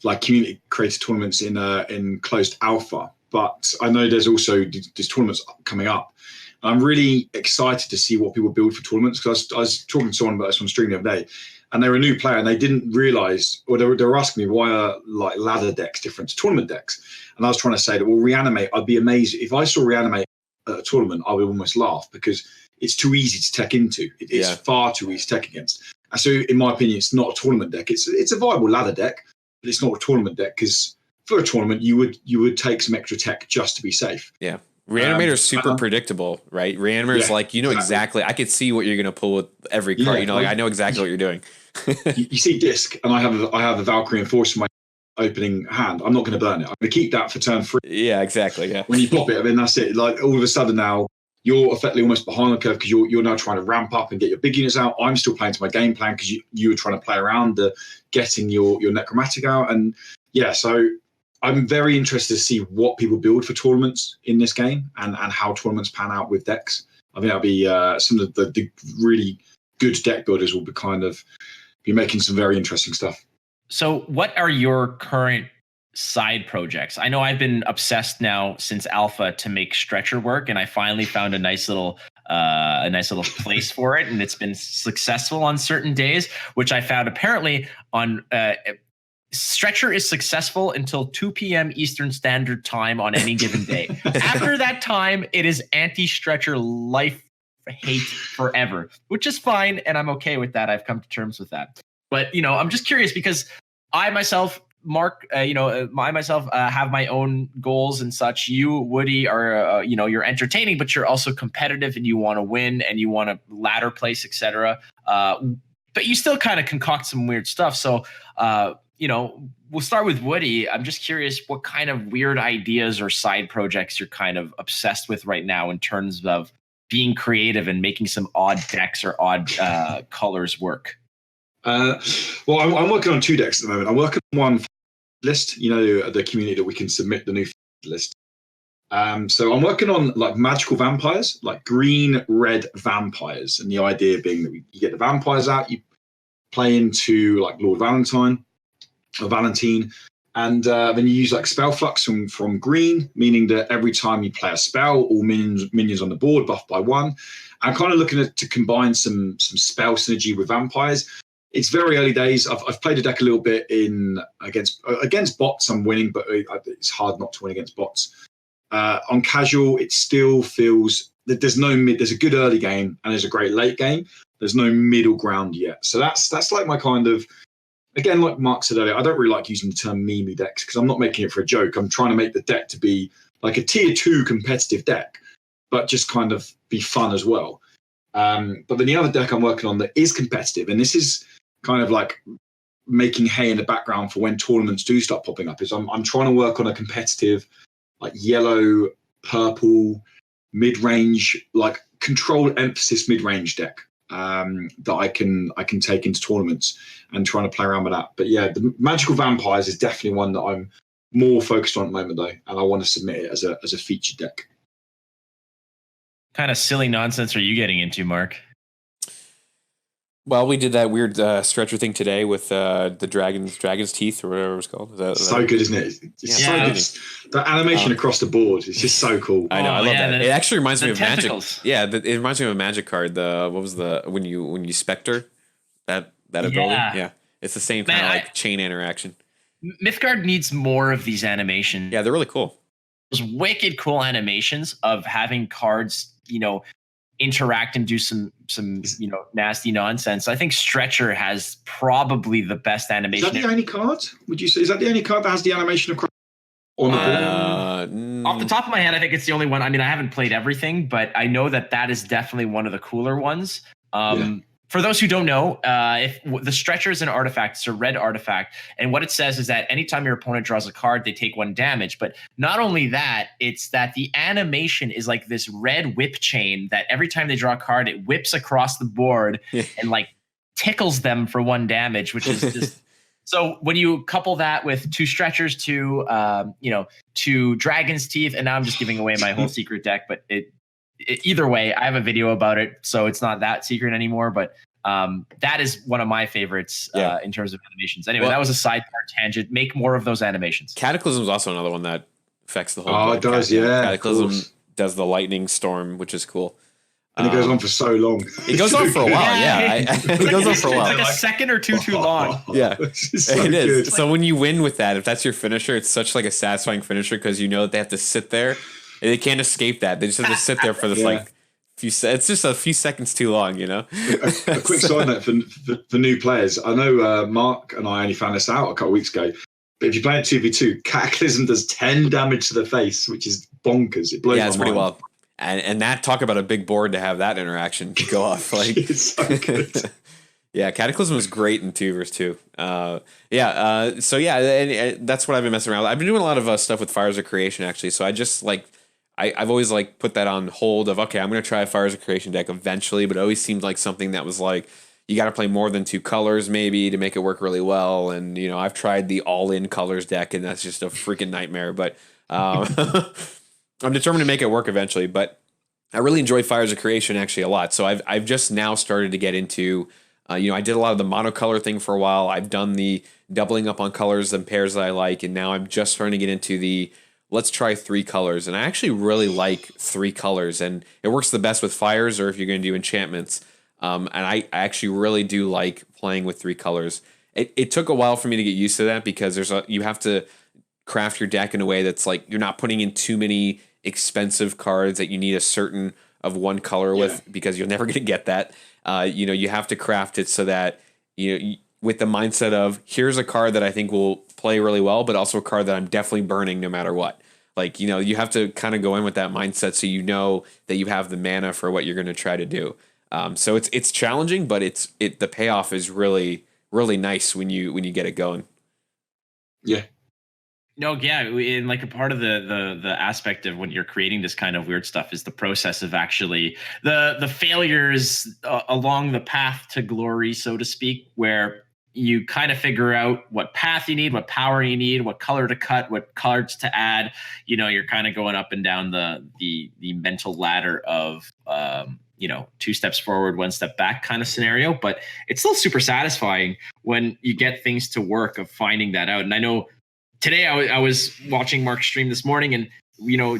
like community created tournaments in closed alpha, but I know there's also these tournaments coming up. I'm really excited to see what people build for tournaments, because I was talking to someone about this on stream the other day, and they were a new player and they didn't realize, or they were asking me, why are like ladder decks different to tournament decks? And I was trying to say that, well, Reanimate, I'd be amazed if I saw Reanimate at a tournament. I would almost laugh, because it's too easy to tech into. It's far too easy to tech against. And so in my opinion, it's not a tournament deck. It's a viable ladder deck, but it's not a tournament deck, because for a tournament you would take some extra tech just to be safe.
Yeah. Reanimator is super predictable, right? Reanimator is like, exactly. I could see what you're going to pull with every card. I know exactly what you're doing.
you see disc, and I have a Valkyrie Enforcer in my opening hand. I'm not going to burn it. I'm going to keep that for turn 3.
Yeah, exactly. Yeah.
When you pop it, I mean, that's it. Like all of a sudden now, you're effectively almost behind the curve, because you're now trying to ramp up and get your big units out. I'm still playing to my game plan, because you were trying to play around getting your necromantic out. And yeah, so I'm very interested to see what people build for tournaments in this game, and how tournaments pan out with decks. I think that'll be some of the really good deck builders will be making some very interesting stuff.
So what are your current side projects. I know I've been obsessed now since alpha to make stretcher work, and I finally found a nice little place for it, and it's been successful on certain days, which I found apparently on stretcher is successful until 2 p.m. Eastern Standard Time on any given day. After that time, it is anti-stretcher life hate forever, which is fine, and I'm okay with that. I've come to terms with that. But I'm just curious because I myself, Mark, I myself have my own goals and such. You, Woody, are you're entertaining, but you're also competitive, and you want to win, and you want to ladder place, etc. But you still kind of concoct some weird stuff. So we'll start with Woody. I'm just curious what kind of weird ideas or side projects you're kind of obsessed with right now in terms of being creative and making some odd decks or odd colors work.
Well, I'm working on 2 decks at the moment. I'm working on one list, the community that we can submit the new list. So I'm working on like magical vampires, like green, red vampires. And the idea being that you get the vampires out, you play into like Lord Valentine or Valentine, and then you use like spell flux from green, meaning that every time you play a spell, all minions on the board buff by 1. I'm kind of looking to combine some spell synergy with vampires. It's very early days. I've played a deck a little bit against bots. I'm winning, but it's hard not to win against bots. On casual, it still feels that there's a good early game and there's a great late game. There's no middle ground yet. So that's like my kind of, again, like Mark said earlier, I don't really like using the term meme decks because I'm not making it for a joke. I'm trying to make the deck to be like a tier 2 competitive deck, but just kind of be fun as well. But then the other deck I'm working on that is competitive, and this is kind of like making hay in the background for when tournaments do start popping up, is I'm trying to work on a competitive, like yellow, purple, mid-range, like control emphasis mid-range deck that I can take into tournaments and trying to play around with that. But yeah, the magical vampires is definitely one that I'm more focused on at the moment though, and I want to submit it as a featured deck.
Kind of silly nonsense are you getting into, Mark?
Well, we did that weird stretcher thing today with the dragon's teeth or whatever it was called.
So good, isn't it? It's so good. The animation across the board is just so cool.
I know, I love that. It actually reminds me of
tentacles.
Magic. Yeah, it reminds me of a Magic card. What was when you Spectre that ability? Yeah, it's the same kind of like chain interaction.
Mythgard needs more of these animations.
Yeah, they're really cool.
Those wicked cool animations of having cards, interact and do some nasty nonsense. I think Stretcher has probably the best animation.
Is that the only card? Would you say is that the only card that has the animation across on the board?
Off the top of my head, I think it's the only one. I mean, I haven't played everything, but I know that is definitely one of the cooler ones. For those who don't know, if the Stretcher is an artifact, it's a red artifact, and what it says is that anytime your opponent draws a card, they take 1 damage. But not only that, it's that the animation is like this red whip chain that every time they draw a card, it whips across the board and like tickles them for 1 damage, which is just so. When you couple that with 2 Stretchers, 2 Dragon's Teeth, and now I'm just giving away my whole secret deck, but either way, I have a video about it, so it's not that secret anymore. But that is one of my favorites in terms of animations. Anyway, that was a sidebar tangent. Make more of those animations.
Cataclysm is also another one that affects the whole.
Oh, it does, yeah.
Cataclysm does the lightning storm, which is cool.
And it goes on for so long.
It goes on for a while, yeah. It goes on for a while.
It's like a second or two too long.
Yeah,
so
it is.
Good.
So when you win with that, if that's your finisher, it's such like a satisfying finisher because you know that they have to sit there. They can't escape that. They just have to sit there for this it's just a few seconds too long,
A quick side note for new players. I know Mark and I only found this out a couple of weeks ago. But if you play in 2v2, Cataclysm does 10 damage to the face, which is bonkers. It blows my mind.
It's pretty wild. And that, talk about a big board to have that interaction go off. Like
it's so good.
Yeah, Cataclysm was great in 2v2. And that's what I've been messing around with. I've been doing a lot of stuff with Fires of Creation, actually. So I just I've always put that on hold of, okay, I'm going to try a Fires of Creation deck eventually, but it always seemed like something that was like, you got to play more than 2 colors maybe to make it work really well. And, I've tried the all-in colors deck, and that's just a freaking nightmare. But I'm determined to make it work eventually. But I really enjoy Fires of Creation actually a lot. So I've just now started to get into, I did a lot of the monocolor thing for a while. I've done the doubling up on colors and pairs that I like, and now I'm just starting to get into the let's try 3 colors. And I actually really like 3 colors, and it works the best with fires or if you're going to do enchantments. And I actually really do like playing with 3 colors. It took a while for me to get used to that because you have to craft your deck in a way that's like you're not putting in too many expensive cards that you need a certain of one color with, because you're never going to get that. You have to craft it so that with the mindset of here's a card that I think will play really well, but also a card that I'm definitely burning no matter what. Like, you have to kind of go in with that mindset so you know that you have the mana for what you're going to try to do. So it's challenging, but the payoff is really, really nice when you get it going.
Yeah.
No, yeah, and like a part of the aspect of when you're creating this kind of weird stuff is the process of actually the failures along the path to glory, so to speak, where you kind of figure out what path you need, what power you need, what color to cut, what cards to add. You're kind of going up and down the mental ladder of 2 steps forward, 1 step back kind of scenario. But it's still super satisfying when you get things to work of finding that out. And I know today I was watching Mark's stream this morning and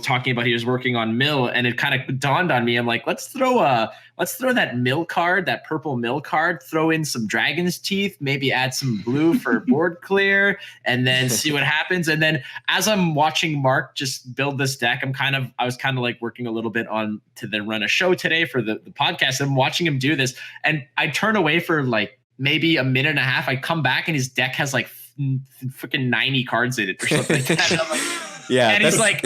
talking about he was working on mill, and it kind of dawned on me. I'm like, let's throw that mill card, that purple mill card, throw in some dragon's teeth, maybe add some blue for board clear, and then see what happens. And then as I'm watching Mark just build this deck, I was kind of like working a little bit on to then run a show today for the podcast. I'm watching him do this, and I turn away for like maybe a minute and a half. I come back and his deck has like freaking 90 cards in it or something like that. And I'm like,
yeah,
and he's like,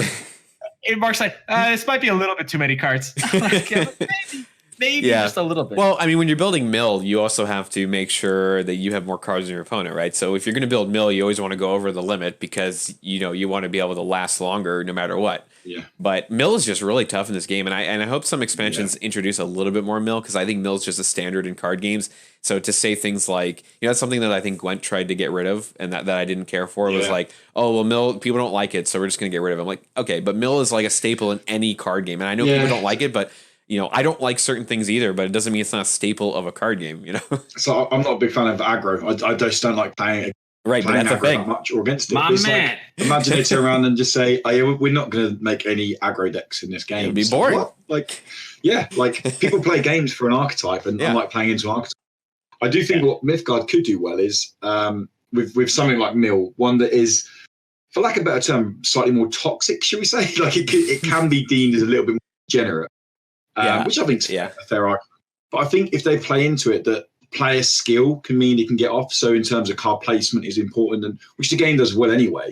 and Mark's like, this might be a little bit too many cards. Like, maybe just a little bit.
Well, I mean, when you're building mill, you also have to make sure that you have more cards than your opponent, right? So if you're going to build mill, you always want to go over the limit because you want to be able to last longer no matter what.
Yeah.
But mill is just really tough in this game, and I hope some expansions introduce a little bit more mill, because I think mill is just a standard in card games. So to say things like, that's something that I think Gwent tried to get rid of, and that I didn't care for was like, oh well, mill, people don't like it, so we're just gonna get rid of it. I'm like, okay, but mill is like a staple in any card game, and I know people don't like it, but I don't like certain things either, but it doesn't mean it's not a staple of a card game,
So I'm not a big fan of aggro. I just don't like playing.
Right, but that's the thing.
Much or against it.
My man.
Like, imagine they turn around and just say, "Oh yeah, we're not going to make any aggro decks in this game."
It'd be boring.
What? Like people play games for an archetype, and I like playing into an archetype. I do think what Mythgard could do well is with something like Mill, one that is, for lack of a better term, slightly more toxic, should we say? Like it can be deemed as a little bit more degenerate, which I think is a fair argument. But I think if they play into it, that player skill can mean it can get off. So in terms of card placement is important, and which the game does well anyway.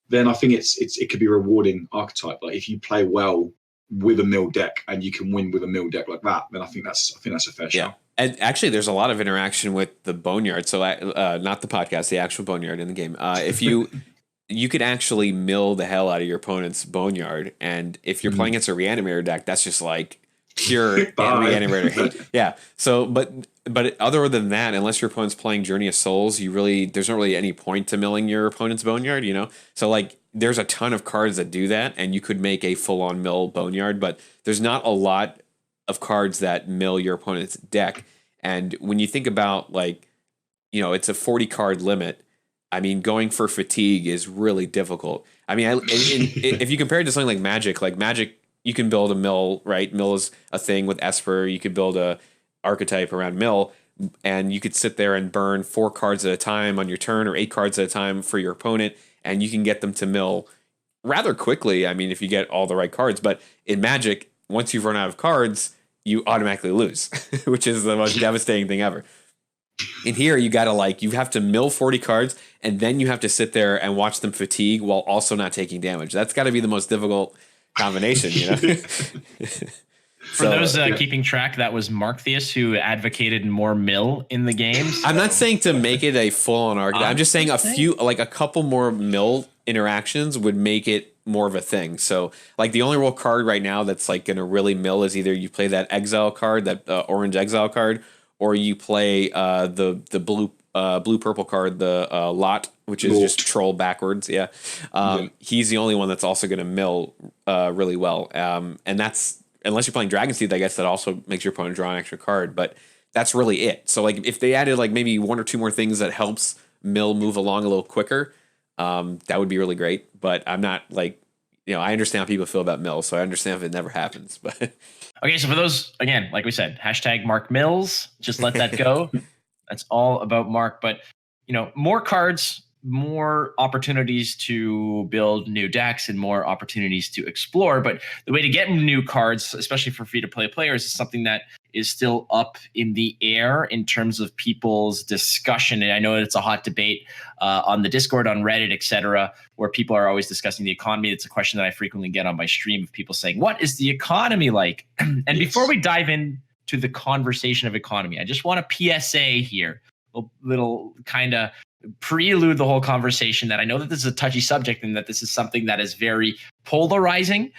Then I think it could be a rewarding archetype. Like if you play well with a mill deck and you can win with a mill deck like that, then I think that's a fair shot.
And actually, there's a lot of interaction with the Boneyard. So not the podcast, the actual Boneyard in the game. If you could actually mill the hell out of your opponent's Boneyard, and if you're playing against a reanimator deck, that's just like pure reanimator hate. Yeah. So, but other than that, unless your opponent's playing Journey of Souls, there's not really any point to milling your opponent's Boneyard, So like there's a ton of cards that do that, and you could make a full-on mill Boneyard, but there's not a lot of cards that mill your opponent's deck. And when you think about it's a 40 card limit, I mean, going for fatigue is really difficult. I mean, if you compare it to something like Magic, you can build a mill, right? Mill is a thing with Esper. You could build a archetype around mill, and you could sit there and burn 4 cards at a time on your turn, or 8 cards at a time for your opponent, and you can get them to mill rather quickly. I mean, if you get all the right cards. But in Magic, once you've run out of cards, you automatically lose, which is the most devastating thing ever. In here, you have to mill 40 cards, and then you have to sit there and watch them fatigue while also not taking damage. That's got to be the most difficult combination,
For those keeping track, that was Markthius who advocated more mill in the game. So.
I'm not saying to make it a full-on archetype. I'm just saying a couple more mill interactions would make it more of a thing. So, like the only real card right now that's like going to really mill is either you play that exile card, that orange exile card, or you play the blue purple card, the lot, which is just troll backwards. Yeah, he's the only one that's also going to mill really well. And that's unless you're playing Dragon's Teeth, I guess that also makes your opponent draw an extra card. But that's really it. So like if they added like maybe 1 or 2 more things that helps mill move along a little quicker, that would be really great. But I'm not like, I understand how people feel about mill, so I understand if it never happens. But
Okay, so for those, again, like we said, hashtag Mark Mills, just let that go. That's all about Mark. But, more cards, more opportunities to build new decks and more opportunities to explore. But the way to get new cards, especially for free-to-play players, is something that is still up in the air in terms of people's discussion. And I know it's a hot debate on the Discord, on Reddit, etc., where people are always discussing the economy. It's a question that I frequently get on my stream of people saying, what is the economy like? And before we dive into the conversation of economy, I just want a PSA here, a little kind of prelude the whole conversation that I know that this is a touchy subject and that this is something that is very polarizing.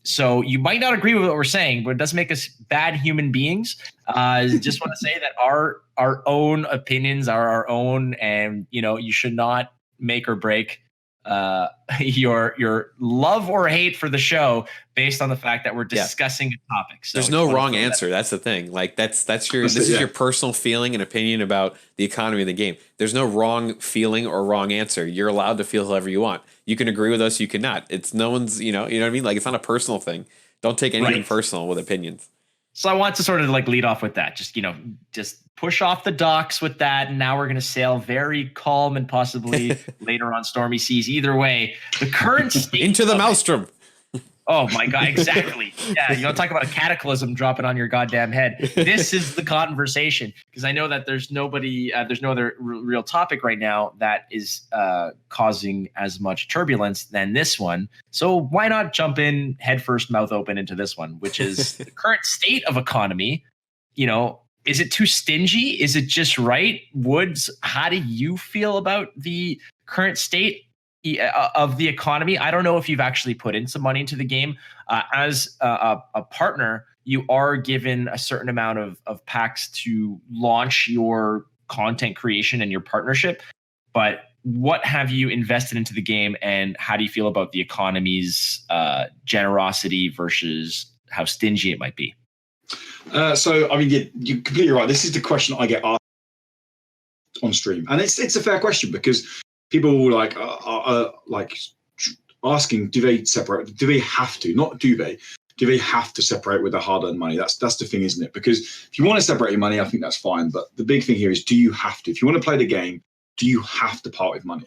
So you might not agree with what we're saying, but it doesn't make us bad human beings. Just want to say that our own opinions are our own, and you should not make or break your love or hate for the show based on the fact that we're discussing a topic. So
there's no wrong answer. That's the thing. Like this is your personal feeling and opinion about the economy of the game. There's no wrong feeling or wrong answer. You're allowed to feel however you want. You can agree with us. You cannot. It's no one's, you know what I mean? Like, it's not a personal thing. Don't take anything personal with opinions.
So I want to sort of like lead off with that. Just push off the docks with that. And now we're going to sail very calm and possibly later on stormy seas. Either way, the current state
into the maelstrom.
Oh my God, exactly. Yeah, you want to talk about a cataclysm dropping on your goddamn head. This is the conversation, because I know that there's no other real topic right now that is causing as much turbulence than this one. So why not jump in headfirst, mouth open into this one, which is the current state of economy. Is it too stingy? Is it just right? Woods, how do you feel about the current state of the economy? I don't know if you've actually put in some money into the game. As a partner, you are given a certain amount of packs to launch your content creation and your partnership. But what have you invested into the game, and how do you feel about the economy's generosity versus how stingy it might be?
So, I mean, you're completely right. This is the question I get asked on stream, and it's a fair question, because people are asking, do they separate? Do they have to? Not do they? Do they have to separate with their hard-earned money? That's the thing, isn't it? Because if you want to separate your money, I think that's fine. But the big thing here is, do you have to? If you want to play the game, do you have to part with money?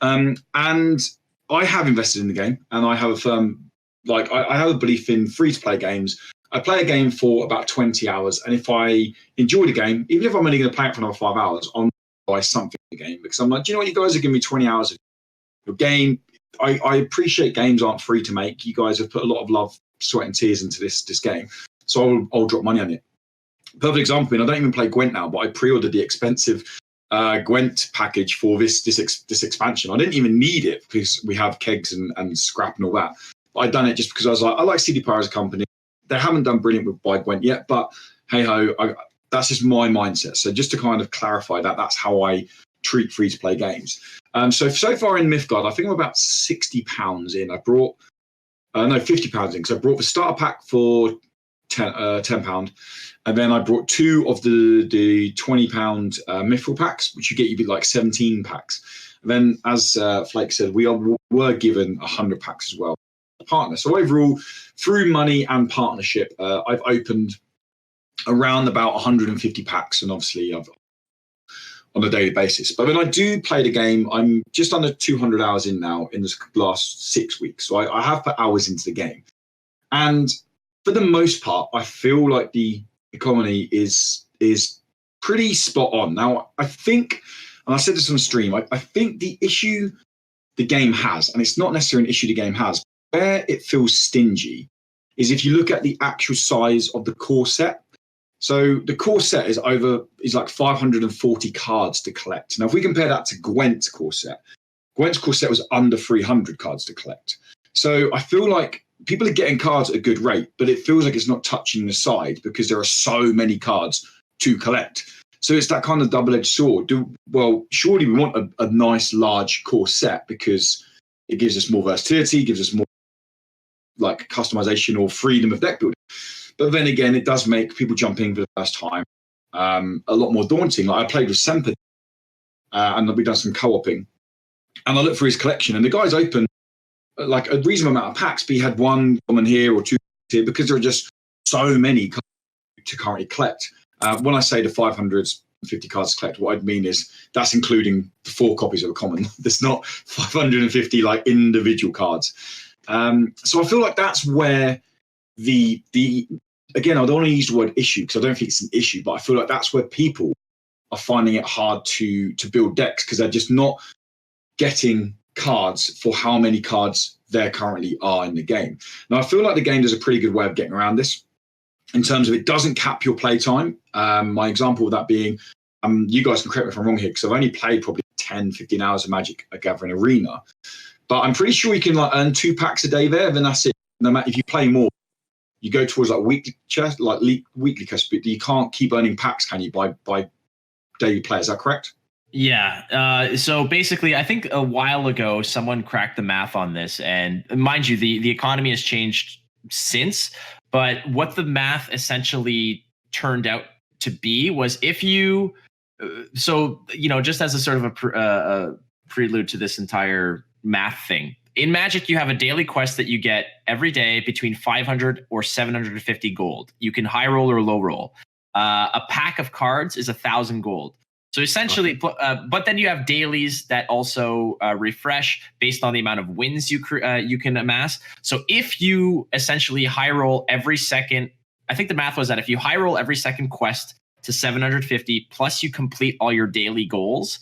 And I have invested in the game, and I have I have a belief in free-to-play games. I play a game for about 20 hours, and if I enjoy the game, even if I'm only going to play it for another 5 hours, I'm buy something in the game, because I'm like, do you know what, you guys are giving me 20 hours of your game. I appreciate games aren't free to make. You guys have put a lot of love, sweat, and tears into this game, so I'll drop money on it. Perfect example, I don't even play Gwent now, but I pre-ordered the expensive Gwent package for this expansion. I didn't even need it because we have kegs and scrap and all that. But I'd done it just because I was like, I like CD Projekt as a company. They haven't done brilliant with by Gwent yet, but hey ho, that's just my mindset. So just to kind of clarify that, that's how I treat free-to-play games. So far in Mythgard, I think I'm about £60 in. I brought, £50 in, because I brought the starter pack for £10, and then I brought 2 of the £20 Mithril packs, which you get like 17 packs. And then, as Flake said, we were given 100 packs as well. Partner. So overall, through money and partnership, I've opened around about 150 packs, and obviously I've on a daily basis. But when I do play the game, I'm just under 200 hours in now in this last 6 weeks. So I have put hours into the game, and for the most part, I feel like the economy is pretty spot on. Now, I think, and I said this on stream, I think the issue the game has, and it's not necessarily an issue the game has, where it feels stingy, is if you look at the actual size of the core set. So the core set is like 540 cards to collect. Now, if we compare that to Gwent's core set was under 300 cards to collect. So I feel like people are getting cards at a good rate, but it feels like it's not touching the side because there are so many cards to collect. So it's that kind of double-edged sword. Well, surely we want a nice large core set, because it gives us more versatility, gives us more like customization or freedom of deck building. But then again, it does make people jumping for the first time a lot more daunting. Like, I played with Semper, and we've done some co-oping. And I looked through his collection, and the guy's opened like a reasonable amount of packs, but he had one common here or two here because there are just so many to currently collect. When I say the 550 cards to collect, what I mean is that's including the 4 copies of a common. There's not 550 like individual cards. So I feel like that's where the again, I don't want to use the word issue because I don't think it's an issue, but I feel like that's where people are finding it hard to build decks because they're just not getting cards for how many cards there currently are in the game. Now, I feel like the game does a pretty good way of getting around this in terms of it doesn't cap your playtime. My example of that being, you guys can correct me if I'm wrong here, because I've only played probably 10, 15 hours of Magic at Gathering Arena, but I'm pretty sure you can like earn 2 packs a day there, then that's it. No matter if you play more, you go towards like weekly chest, like weekly chest, but you can't keep earning packs, can you, by daily play? Is that correct?
Yeah. So basically, I think a while ago, someone cracked the math on this. And mind you, the economy has changed since. But what the math essentially turned out to be was if you just as a sort of a prelude to this entire math thing, in Magic, you have a daily quest that you get every day between 500 or 750 gold. You can high roll or low roll. A pack of cards is 1,000 gold. So essentially, but then you have dailies that also refresh based on the amount of wins you can amass. So if you essentially high roll every second, I think the math was that if you high roll every second quest to 750, plus you complete all your daily goals,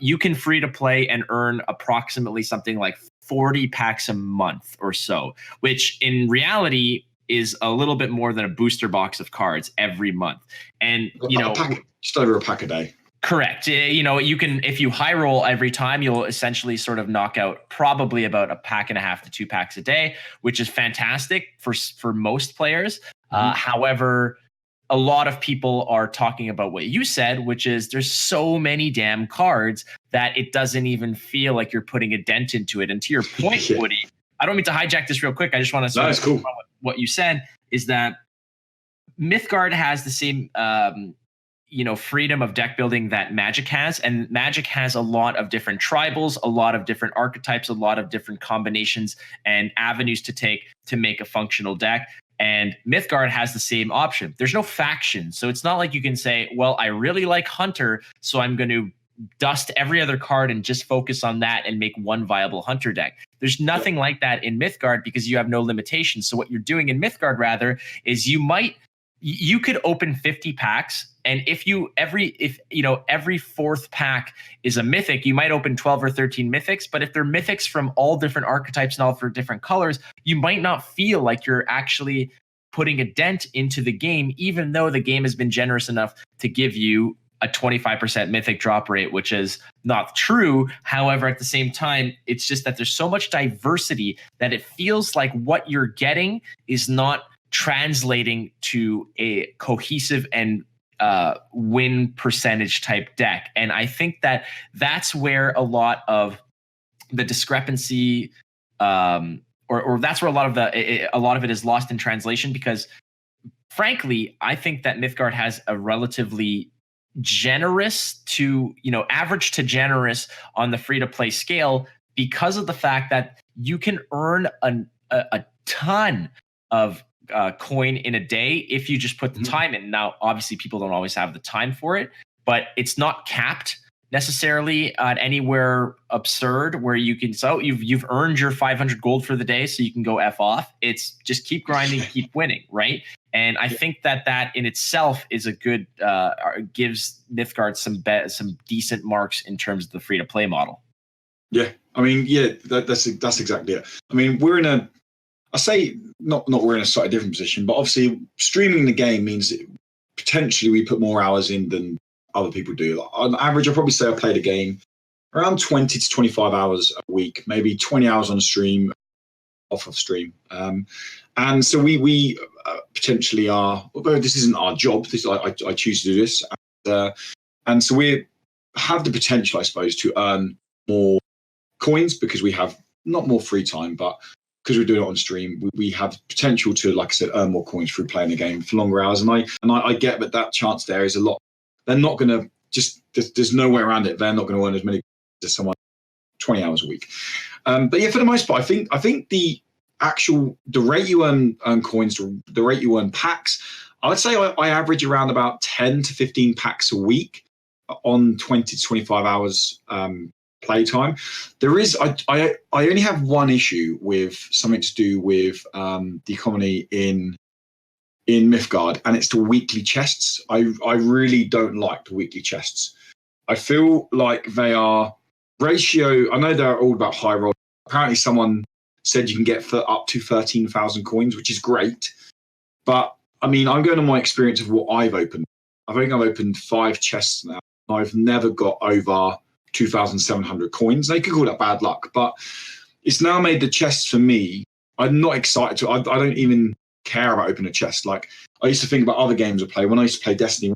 you can free to play and earn approximately something like 40 packs a month or so, which in reality is a little bit more than a booster box of cards every month. And,
just over a pack a day.
Correct. You can, if you high roll every time, you'll essentially sort of knock out probably about a pack and a half to 2 packs a day, which is fantastic for most players. However, a lot of people are talking about what you said, which is there's so many damn cards that it doesn't even feel like you're putting a dent into it. And to your point, yeah. Woody, I don't mean to hijack this real quick. I just want to sort of cool. What you said is that Mythgard has the same freedom of deck building that Magic has, and Magic has a lot of different tribals, a lot of different archetypes, a lot of different combinations and avenues to take to make a functional deck. And Mythgard has the same option. There's no faction, so it's not like you can say, well, I really like Hunter, so I'm going to dust every other card and just focus on that and make one viable Hunter deck. There's nothing like that in Mythgard because you have no limitations. So what you're doing in Mythgard rather is you could open 50 packs, and if every 4th pack is a mythic, you might open 12 or 13 mythics. But if they're mythics from all different archetypes and all for different colors, you might not feel like you're actually putting a dent into the game, even though the game has been generous enough to give you a 25% mythic drop rate, which is not true. However, at the same time, it's just that there's so much diversity that it feels like what you're getting is not translating to a cohesive and win percentage type deck. And I think that that's where a lot of the discrepancy or that's where a lot of it is lost in translation, because frankly, I think that Mythgard has a relatively generous to, average to generous on the free to play scale because of the fact that you can earn a ton of coin in a day if you just put the time in. Now, obviously, people don't always have the time for it, but it's not capped necessarily at anywhere absurd where you can. So you've earned your 500 gold for the day, so you can go F off. It's just keep grinding, keep winning, right? And I think that in itself is a good gives Mythgard some decent marks in terms of the free to play model.
Yeah, I mean, that's exactly it. I mean, we're in a. I say not we're in a slightly different position, but obviously streaming the game means that potentially we put more hours in than other people do. Like, on average, I'll probably say I played a game around 20 to 25 hours a week, maybe 20 hours on stream, off of stream. And so we potentially are, although this isn't our job, I choose to do this. And so we have the potential, I suppose, to earn more coins because we have not more free time, but because we're doing it on stream, we have potential to, like I said, earn more coins through playing the game for longer hours. And I get that chance there is a lot. They're not going to just there's no way around it. They're not going to earn as many as someone 20 hours a week. But yeah, for the most part, I think the rate you earn coins, the rate you earn packs, I would say I average around about 10 to 15 packs a week on 20 to 25 hours playtime. There is, I only have one issue with something to do with the economy in Mythgard, and it's the weekly chests. I really don't like the weekly chests. I feel like they are ratio. I know they're all about high roll. Apparently, someone said you can get for up to 13,000 coins, which is great. But I mean, I'm going on my experience of what I've opened. I think I've opened 5 chests now. I've never got over 2,700 coins. They could call that bad luck, but it's now made the chests for me. I'm not excited to. I don't even care about opening a chest. Like, I used to think about other games I play. When I used to play Destiny,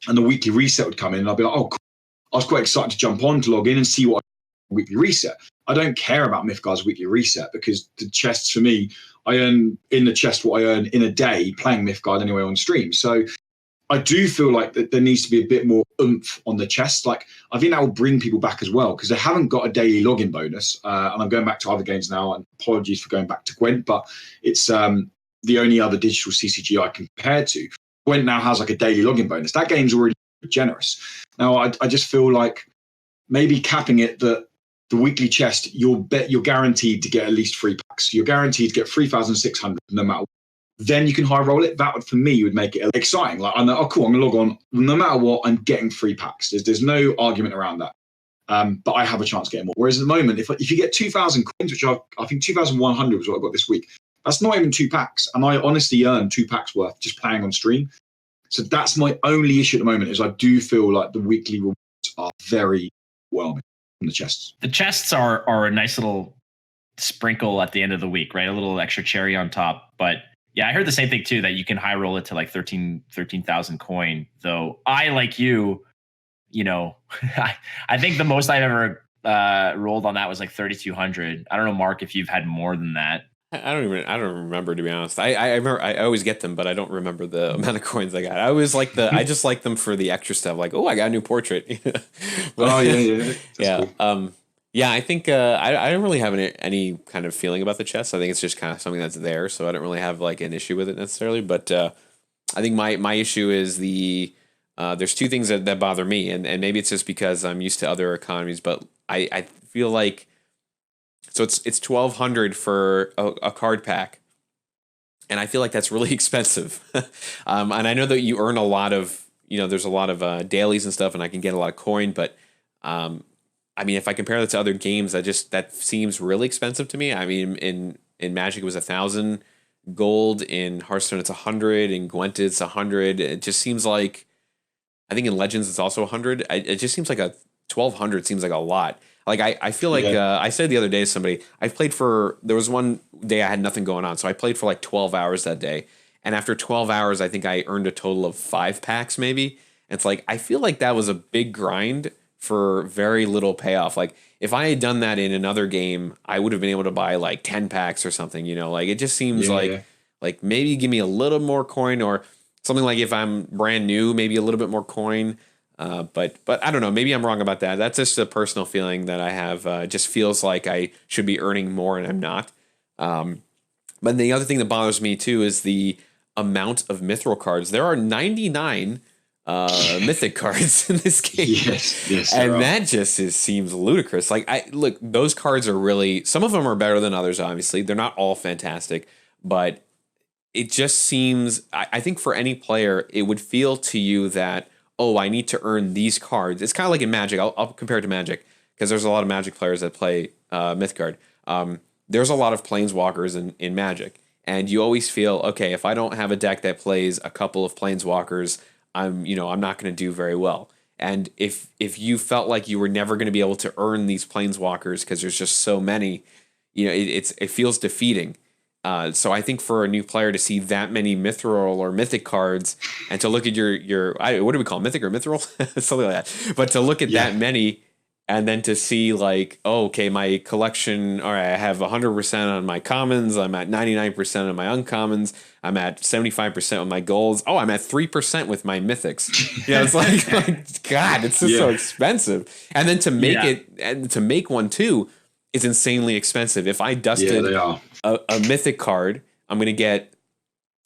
and the weekly reset would come in, and I'd be like, oh, cool. I was quite excited to jump on to log in and see what weekly reset. I don't care about Mythgard's weekly reset because the chests for me, I earn in the chest what I earn in a day playing Mythgard anyway on stream. So I do feel like that there needs to be a bit more oomph on the chest. Like, I think that will bring people back as well because they haven't got a daily login bonus. And I'm going back to other games now, and apologies for going back to Gwent, but it's the only other digital CCG I compare to. Gwent now has like a daily login bonus. That game's already generous. Now, I just feel like maybe capping it that the weekly chest, you're guaranteed to get at least 3 packs. You're guaranteed to get 3,600 no matter what. Then you can high roll it. That would, for me, would make it exciting. Like, I know, oh, cool, I'm going to log on. No matter what, I'm getting 3 packs. There's no argument around that. But I have a chance of getting more. Whereas at the moment, if you get 2,000 coins, which I think 2,100 was what I got this week, that's not even 2 packs. And I honestly earned 2 packs worth just playing on stream. So that's my only issue at the moment, is I do feel like the weekly rewards are very overwhelming from the chests.
The chests are a nice little sprinkle at the end of the week, right? A little extra cherry on top. But yeah, I heard the same thing too, that you can high roll it to like 13,000 coin. Though I, like you, I think the most I've ever rolled on that was like 3,200. I don't know, Mark, if you've had more than that.
I don't remember, to be honest. I remember, I always get them, but I don't remember the amount of coins I got. I just like them for the extra stuff. Like, oh, I got a new portrait. But,
oh yeah.
Yeah. Cool. Yeah, I think I don't really have any kind of feeling about the chest. I think it's just kind of something that's there, so I don't really have like an issue with it necessarily. But I think my issue is there's 2 things that bother me, and maybe it's just because I'm used to other economies, but I feel like, so it's 1,200 for a card pack, and I feel like that's really expensive. And I know that you earn a lot of, there's a lot of dailies and stuff, and I can get a lot of coin, but I mean, if I compare that to other games, that seems really expensive to me. I mean, in Magic it was 1,000 gold, in Hearthstone it's 100, in Gwent it's 100. It just seems like, I think in Legends it's also 100. It just seems like 1,200 seems like a lot. Like, I feel like, I said the other day to somebody, there was one day I had nothing going on, so I played for like 12 hours that day. And after 12 hours, I think I earned a total of 5 packs maybe. And it's like, I feel like that was a big grind for very little payoff. Like, if I had done that in another game, I would have been able to buy like 10 packs or something, like it just seems like maybe give me a little more coin, or something like if I'm brand new, maybe a little bit more coin. But I don't know, maybe I'm wrong about that. That's just a personal feeling that I have. It just feels like I should be earning more and I'm not. But the other thing that bothers me too is the amount of mithril cards. There are 99 mythic cards in this game.
Yes,
and that just seems ludicrous. Like, look, those cards are really, some of them are better than others, obviously. They're not all fantastic, but it just seems, I think for any player, it would feel to you that, oh, I need to earn these cards. It's kind of like in Magic. I'll compare it to Magic, because there's a lot of Magic players that play Mythgard. There's a lot of Planeswalkers in Magic, and you always feel, okay, if I don't have a deck that plays a couple of Planeswalkers, I'm not going to do very well. And if you felt like you were never going to be able to earn these Planeswalkers because there's just so many, it feels defeating. So I think for a new player to see that many mithril or mythic cards, and to look at your what do we call them, mythic or mithril, something like that. But to look at that many, and then to see like, oh, okay, my collection, all right, I have 100% on my commons, I'm at 99% on my uncommons, I'm at 75% on my golds, oh, I'm at 3% with my mythics. Yeah, it's like, God, it's just so expensive. And then to make it, and to make one too, is insanely expensive. If I dusted a mythic card, I'm going to get,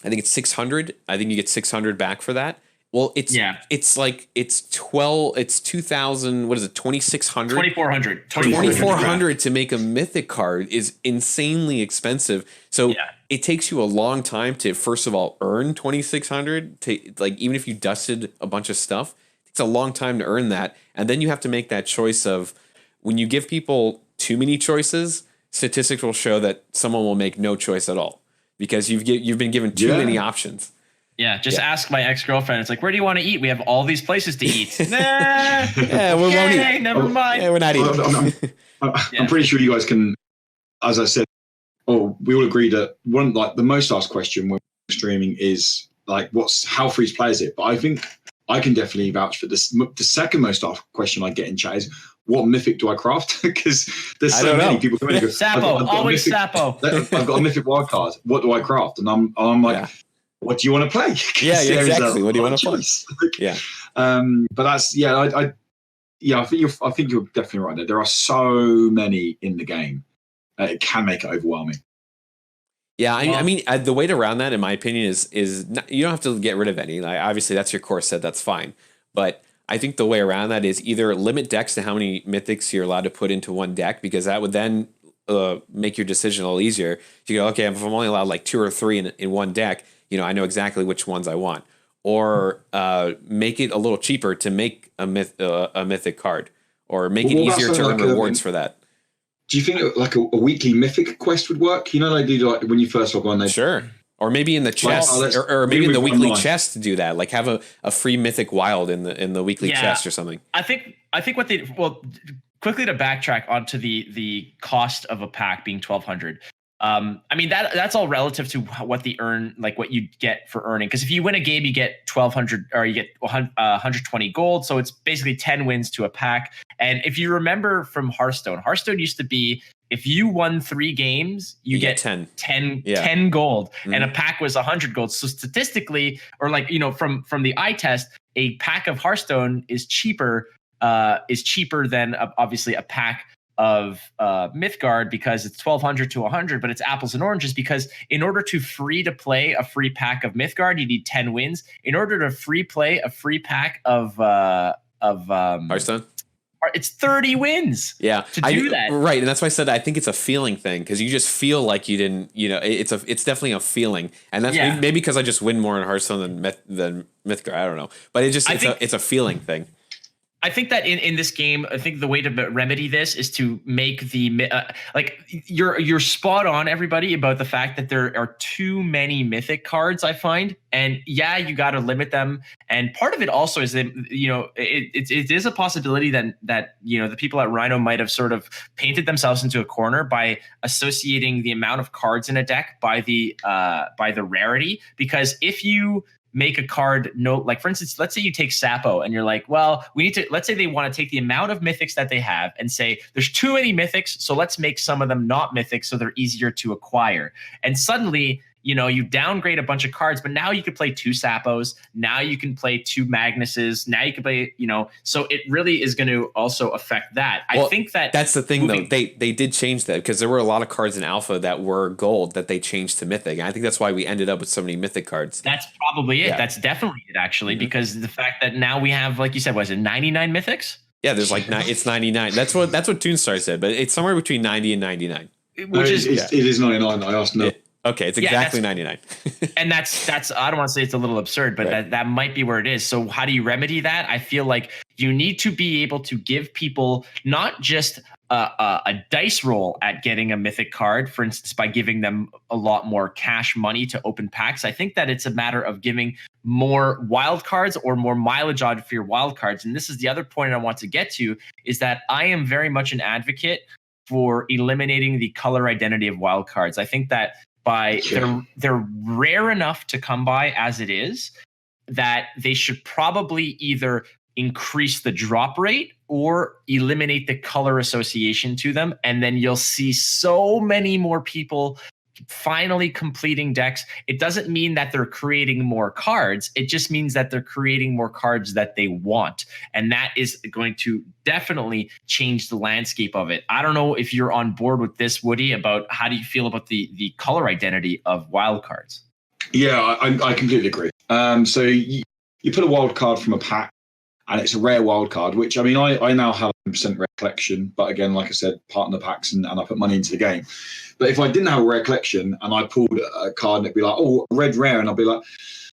I think it's 600. I think you get 600 back for that. Well, it's 2,000, what is it, 2,600?
2,400.
2,400 to make a mythic card is insanely expensive. So it takes you a long time to, first of all, earn 2,600. Like, even if you dusted a bunch of stuff, it takes a long time to earn that. And then you have to make that choice of, when you give people too many choices, statistics will show that someone will make no choice at all because you've been given too many options.
Yeah, just ask my ex-girlfriend. It's like, where do you want to eat? We have all these places to eat. Nah,
yeah, we won't eat.
Never mind.
Yeah, we're not eating.
I'm pretty sure you guys can, as I said, we all agree that one, like, the most asked question when streaming is like, how free to play is it? But I think I can definitely vouch for this. The second most asked question I get in chat is, what mythic do I craft? Because there's so many people coming and go,
Sapo, always Sapo.
I've got a mythic wild card. What do I craft? And I'm like, what do you want to play?
Yeah, exactly. What do you want to play? Yeah.
But that's I think you're definitely right there. There are so many in the game. It can make it overwhelming.
Yeah, I mean, the way to round that, in my opinion, is not, you don't have to get rid of any. Like, obviously, that's your core set. That's fine. But I think the way around that is either limit decks to how many mythics you're allowed to put into one deck, because that would then make your decision a little easier. You go, okay, if I'm only allowed like 2 or 3 in one deck, I know exactly which ones I want. Or make it a little cheaper to make a mythic card, or make it easier to earn rewards for that.
Do you think like a weekly mythic quest would work? They do like when you first log on.
Sure. Or maybe in the chest, or maybe in the weekly chest to do that. Like have a free mythic wild in the weekly chest or something.
I think what quickly to backtrack onto the cost of a pack being 1,200. I mean that's all relative to what what you get for earning. Because if you win a game, you get 1,200 or you get 120 gold. So it's basically 10 wins to a pack. And if you remember from Hearthstone used to be, if you won 3 games, you get 10 gold, and a pack was 100 gold. So statistically, or from the eye test, a pack of Hearthstone is cheaper than obviously a pack of Mythgard, because it's 1,200 to 100, but it's apples and oranges, because in order to free to play a free pack of Mythgard, you need 10 wins. In order to free play a free pack of
Hearthstone,
it's 30 wins.
Yeah,
to do that.
Right, and that's why I said I think it's a feeling thing, because you just feel like you didn't. It's definitely a feeling, and that's maybe because I just win more in Hearthstone than Mythgard. I don't know, but it's a feeling thing.
I think that in this game, I think the way to remedy this is to make the you're spot on, everybody, about the fact that there are too many mythic cards, I find, and you got to limit them. And part of it also is that it is a possibility that the people at Rhino might have sort of painted themselves into a corner by associating the amount of cards in a deck by the rarity. Because if you make a card note, like for instance, let's say you take Sapo and you're like, well, let's say they want to take the amount of mythics that they have and say there's too many mythics, so let's make some of them not mythics so they're easier to acquire. And suddenly, you downgrade a bunch of cards, but now you could play 2 Sapos, now you can play 2 Magnuses, now you can play, so it really is going to also affect that. I think
that's the thing though. They did change that, because there were a lot of cards in Alpha that were gold that they changed to mythic. And I think that's why we ended up with so many mythic cards.
That's probably it. Yeah. That's definitely it, actually, because the fact that now we have, like you said, was it 99 mythics?
Yeah, there's it's 99. That's what Toonstar said, but it's somewhere between 90 and 99.
It is 99. I asked no.
Okay, it's exactly 99.
And that's I don't want to say it's a little absurd, but that might be where it is. So how do you remedy that? I feel like you need to be able to give people not just a dice roll at getting a mythic card, for instance, by giving them a lot more cash money to open packs. I think that it's a matter of giving more wild cards or more mileage on for your wild cards. And this is the other point I want to get to, is that I am very much an advocate for eliminating the color identity of wild cards. I think that they're rare enough to come by as it is, that they should probably either increase the drop rate or eliminate the color association to them. And then you'll see so many more people finally completing decks. It doesn't mean that they're creating more cards. It just means that they're creating more cards that they want. And that is going to definitely change the landscape of it. I don't know if you're on board with this, Woody, about how do you feel about the color identity of wild cards?
Yeah, I completely agree. So you put a wild card from a pack, and it's a rare wild card, which, I mean, I now have a 100% rare collection. But again, like I said, partner packs and I put money into the game. But if I didn't have a rare collection and I pulled a card and it'd be like, oh, red rare, and I'd be like,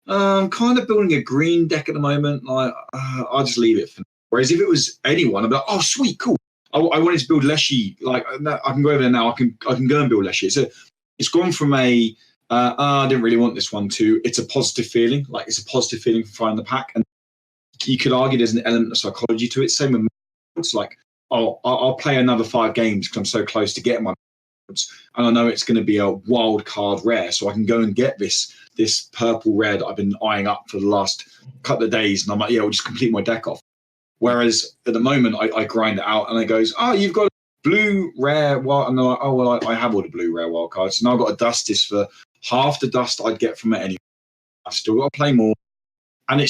I'm kind of building a green deck at the moment. Like, I'll just leave it for now. Whereas if it was anyone, I'd be like, oh, sweet, cool. I wanted to build Leshy. Like, I can go over there now. I can go and build Leshy. It's gone from a I didn't really want this one to it's a positive feeling. Like, it's a positive feeling for finding the pack. And you could argue there's an element of psychology to it. Same with it's like, oh, I'll play another 5 games because I'm so close to getting my and I know it's going to be a wild card rare, so I can go and get this purple rare that I've been eyeing up for the last couple of days, and I'm like, yeah, we'll just complete my deck off. Whereas at the moment, I grind it out, and it goes, oh, you've got a blue rare wild, and I'm like, oh, well, I have all the blue rare wild cards, so now I've got to dust this for half the dust I'd get from it anyway. I've still got to play more, and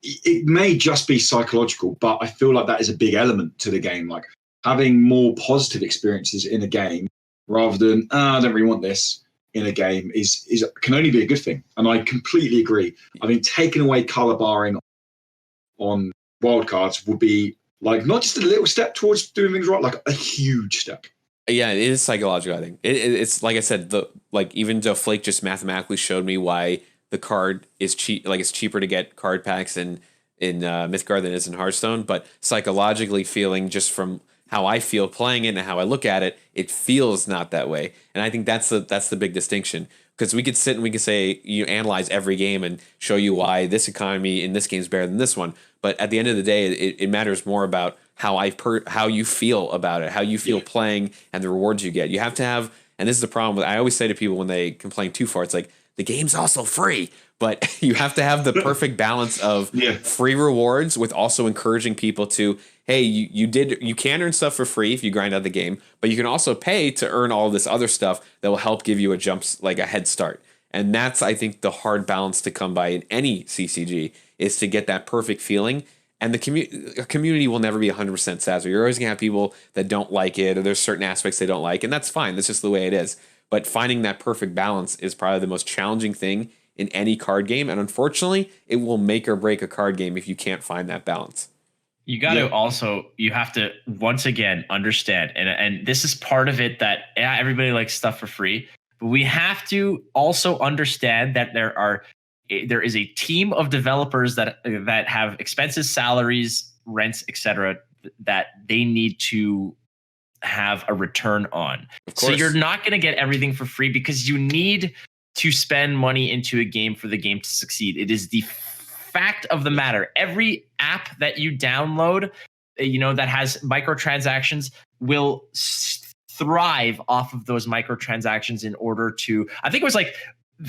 it may just be psychological, but I feel like that is a big element to the game, like having more positive experiences in a game rather than I don't really want this in a game is can only be a good thing. And I completely agree. I mean, taking away color barring on wildcards would be like not just a little step towards doing things right, like a huge step.
Yeah, it is psychological. I think it's like I said. Even though Flake just mathematically showed me why the card is cheap, like it's cheaper to get card packs in Mythgard than it is in Hearthstone, but psychologically feeling just from how I feel playing it and how I look at it, it feels not that way. And I think that's the big distinction, because we could sit and we could say, you analyze every game and show you why this economy in this game is better than this one. But at the end of the day, it matters more about how you feel about it, how you feel playing, and the rewards you get. You have to have, and this is the problem I always say to people when they complain too far, it's like, the game's also free, but you have to have the perfect balance of free rewards with also encouraging people to, hey, you can earn stuff for free if you grind out the game, but you can also pay to earn all this other stuff that will help give you a head start. And that's, I think, the hard balance to come by in any CCG, is to get that perfect feeling. And the community will never be 100% satisfied. You're always going to have people that don't like it, or there's certain aspects they don't like, and that's fine. That's just the way it is. But finding that perfect balance is probably the most challenging thing in any card game. And unfortunately, it will make or break a card game if you can't find that balance.
You got to you have to once again understand, and this is part of it, that everybody likes stuff for free, but we have to also understand that there is a team of developers that have expenses, salaries, rents, etc., that they need to have a return on. So you're not going to get everything for free, because you need to spend money into a game for the game to succeed. It is the fact of the matter. Every app that you download, that has microtransactions will thrive off of those microtransactions in order to, I think it was like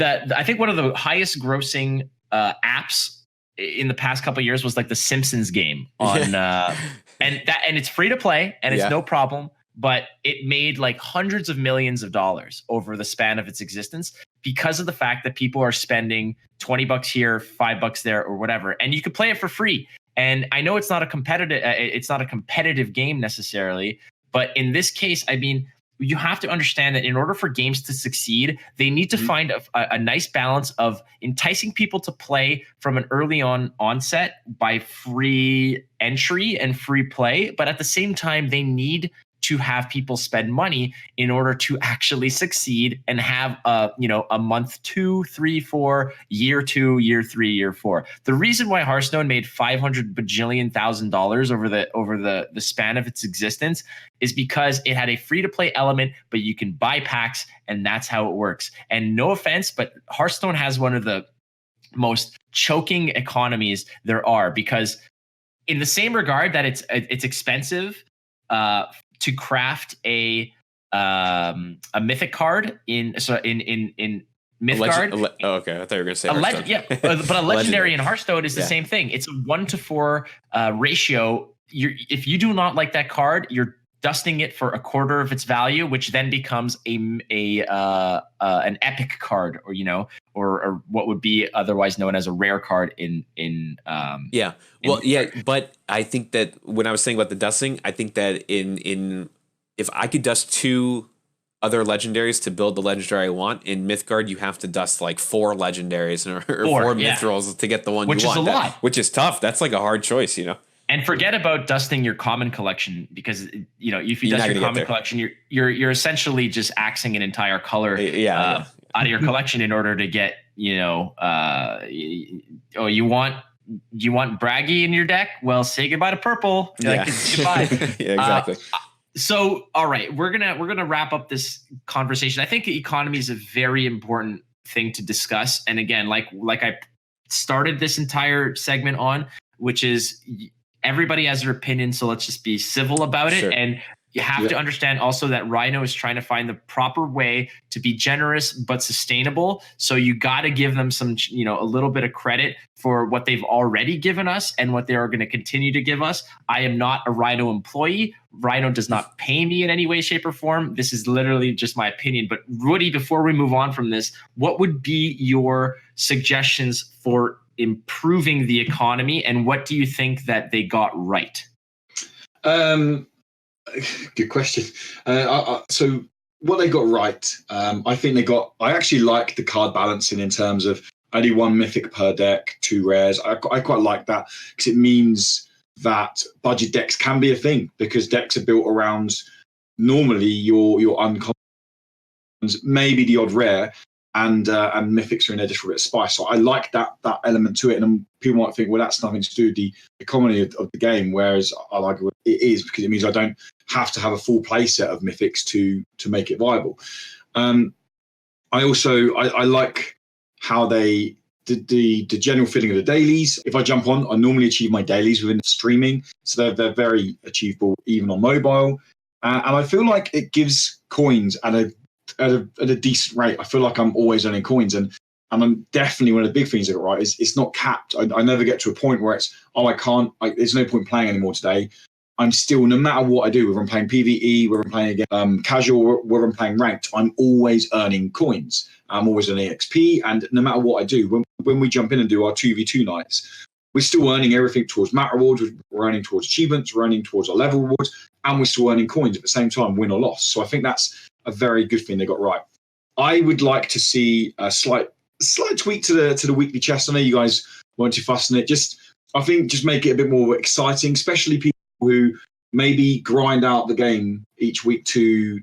I think one of the highest grossing apps in the past couple of years was like the Simpsons game on and it's free to play and it's no problem. But it made like hundreds of millions of dollars over the span of its existence because of the fact that people are spending $20 here, $5 there, or whatever, and you could play it for free. And I know it's not a competitive game necessarily, but in this case, I mean, you have to understand that in order for games to succeed, they need to find a nice balance of enticing people to play from an early onset by free entry and free play, but at the same time, they need to have people spend money in order to actually succeed and have a month 2, 3, 4, year 2, year 3, year 4. The reason why Hearthstone made $500 bajillion thousand over the span of its existence is because it had a free to play element, but you can buy packs, and that's how it works. And no offense, but Hearthstone has one of the most choking economies there are, because in the same regard that it's expensive to craft a mythic card in Mythgard.
Oh, okay, I thought you were going to say
A
Hearthstone.
but a legendary in Hearthstone is the same thing. It's a 1-to-4 ratio. If you do not like that card, you're dusting it for a quarter of its value, which then becomes an epic card, or what would be otherwise known as a rare card
But I think that when I was saying about the dusting, I think that in if I could dust 2 other legendaries to build the legendary I want, in Mythgard you have to dust like 4 legendaries or 4 Mythrils to get the one
which
you want.
Which is a lot.
Which is tough. That's like a hard choice,
And forget about dusting your common collection, because if you dust your common collection, you're essentially just axing an entire color out of your collection in order to get you want Braggy in your deck. Well, say goodbye to purple.
Yeah.
Goodbye.
Yeah, exactly.
So all right, we're gonna wrap up this conversation. I think the economy is a very important thing to discuss. And again, like I started this entire segment on, which is everybody has their opinion, so let's just be civil about it. Sure. And you have to understand also that Rhino is trying to find the proper way to be generous but sustainable. So you got to give them some, a little bit of credit for what they've already given us and what they are going to continue to give us. I am not a Rhino employee. Rhino does not pay me in any way, shape, or form. This is literally just my opinion. But Woody, before we move on from this, what would be your suggestions for improving the economy, and what do you think that they got right?
Good question. So what they got right, I actually like the card balancing in terms of only 1 mythic per deck, 2 rares. I quite like that, because it means that budget decks can be a thing, because decks are built around normally your uncommons, maybe the odd rare, and mythics are in there just for a bit of spice. So I like that element to it. And people might think, well, that's nothing to do with the economy of the game, whereas I like it is, because it means I don't have to have a full play set of mythics to make it viable. I like how they did the general feeling of the dailies. If I jump on, I normally achieve my dailies within streaming, so they're very achievable even on mobile. And I feel like it gives coins at a decent rate. I feel like I'm always earning coins, and I'm definitely one of the big things I got right is it's not capped. I never get to a point where it's there's no point playing anymore today. I'm still, no matter what I do, whether I'm playing PvE, whether I'm playing again casual, whether I'm playing ranked, I'm always earning coins. I'm always earning XP, and no matter what I do, when we jump in and do our 2v2 nights, we're still earning everything towards map rewards, we're earning towards achievements, we're earning towards our level rewards, and we're still earning coins at the same time, win or loss. So I think that's a very good thing they got right. I would like to see a slight tweak to the weekly chest. I know you guys weren't too fussed on it. Just make it a bit more exciting, especially people who maybe grind out the game each week to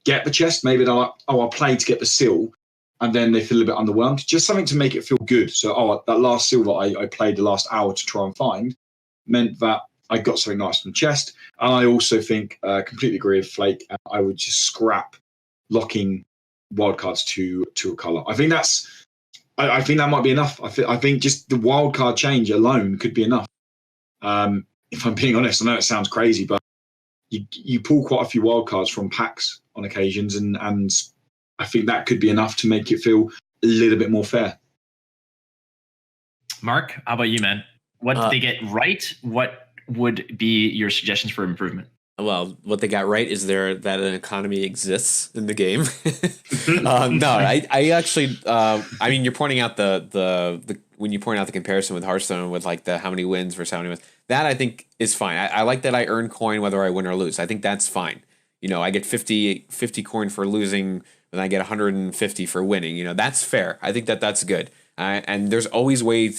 get the chest. Maybe they're like, I'll play to get the seal, and then they feel a bit underwhelmed. Just something to make it feel good. So, that last seal that I played the last hour to try and find meant that I got something nice from the chest. And I also think, completely agree with Flake, I would just scrap locking wildcards to a colour. I think that might be enough. I think just the wildcard change alone could be enough. If I'm being honest, I know it sounds crazy, but you pull quite a few wildcards from packs on occasions, and I think that could be enough to make it feel a little bit more fair.
Mark, how about you, man? What did they get right? What would be your suggestions for improvement?
Well, what they got right is that an economy exists in the game. No, I actually, I mean, you're pointing out the when you point out the comparison with Hearthstone with like the how many wins versus how many wins, that I think is fine. I like that I earn coin whether I win or lose. I think that's fine. I get 50 coin for losing, and I get 150 for winning. That's fair. I think that's good. And there's always a way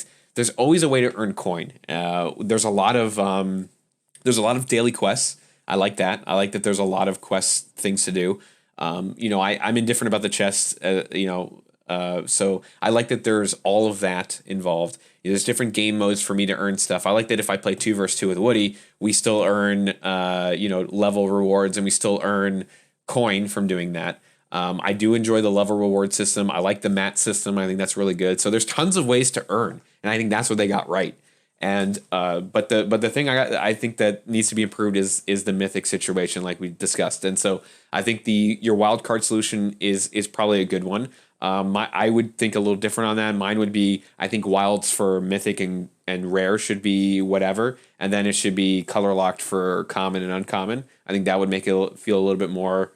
to earn coin. There's a lot of daily quests. I like that. I like that there's a lot of quest things to do. I'm indifferent about the chests, so I like that there's all of that involved. There's different game modes for me to earn stuff. I like that if I play 2 versus 2 with Woody, we still earn, level rewards, and we still earn coin from doing that. I do enjoy the level reward system. I like the mat system. I think that's really good. So there's tons of ways to earn, and I think that's what they got right. And but the thing I think that needs to be improved is the mythic situation, like we discussed. And so I think your wild card solution is probably a good one. I would think a little different on that. Mine would be, I think wilds for mythic and rare should be whatever, and then it should be color locked for common and uncommon. I think that would make it feel a little bit more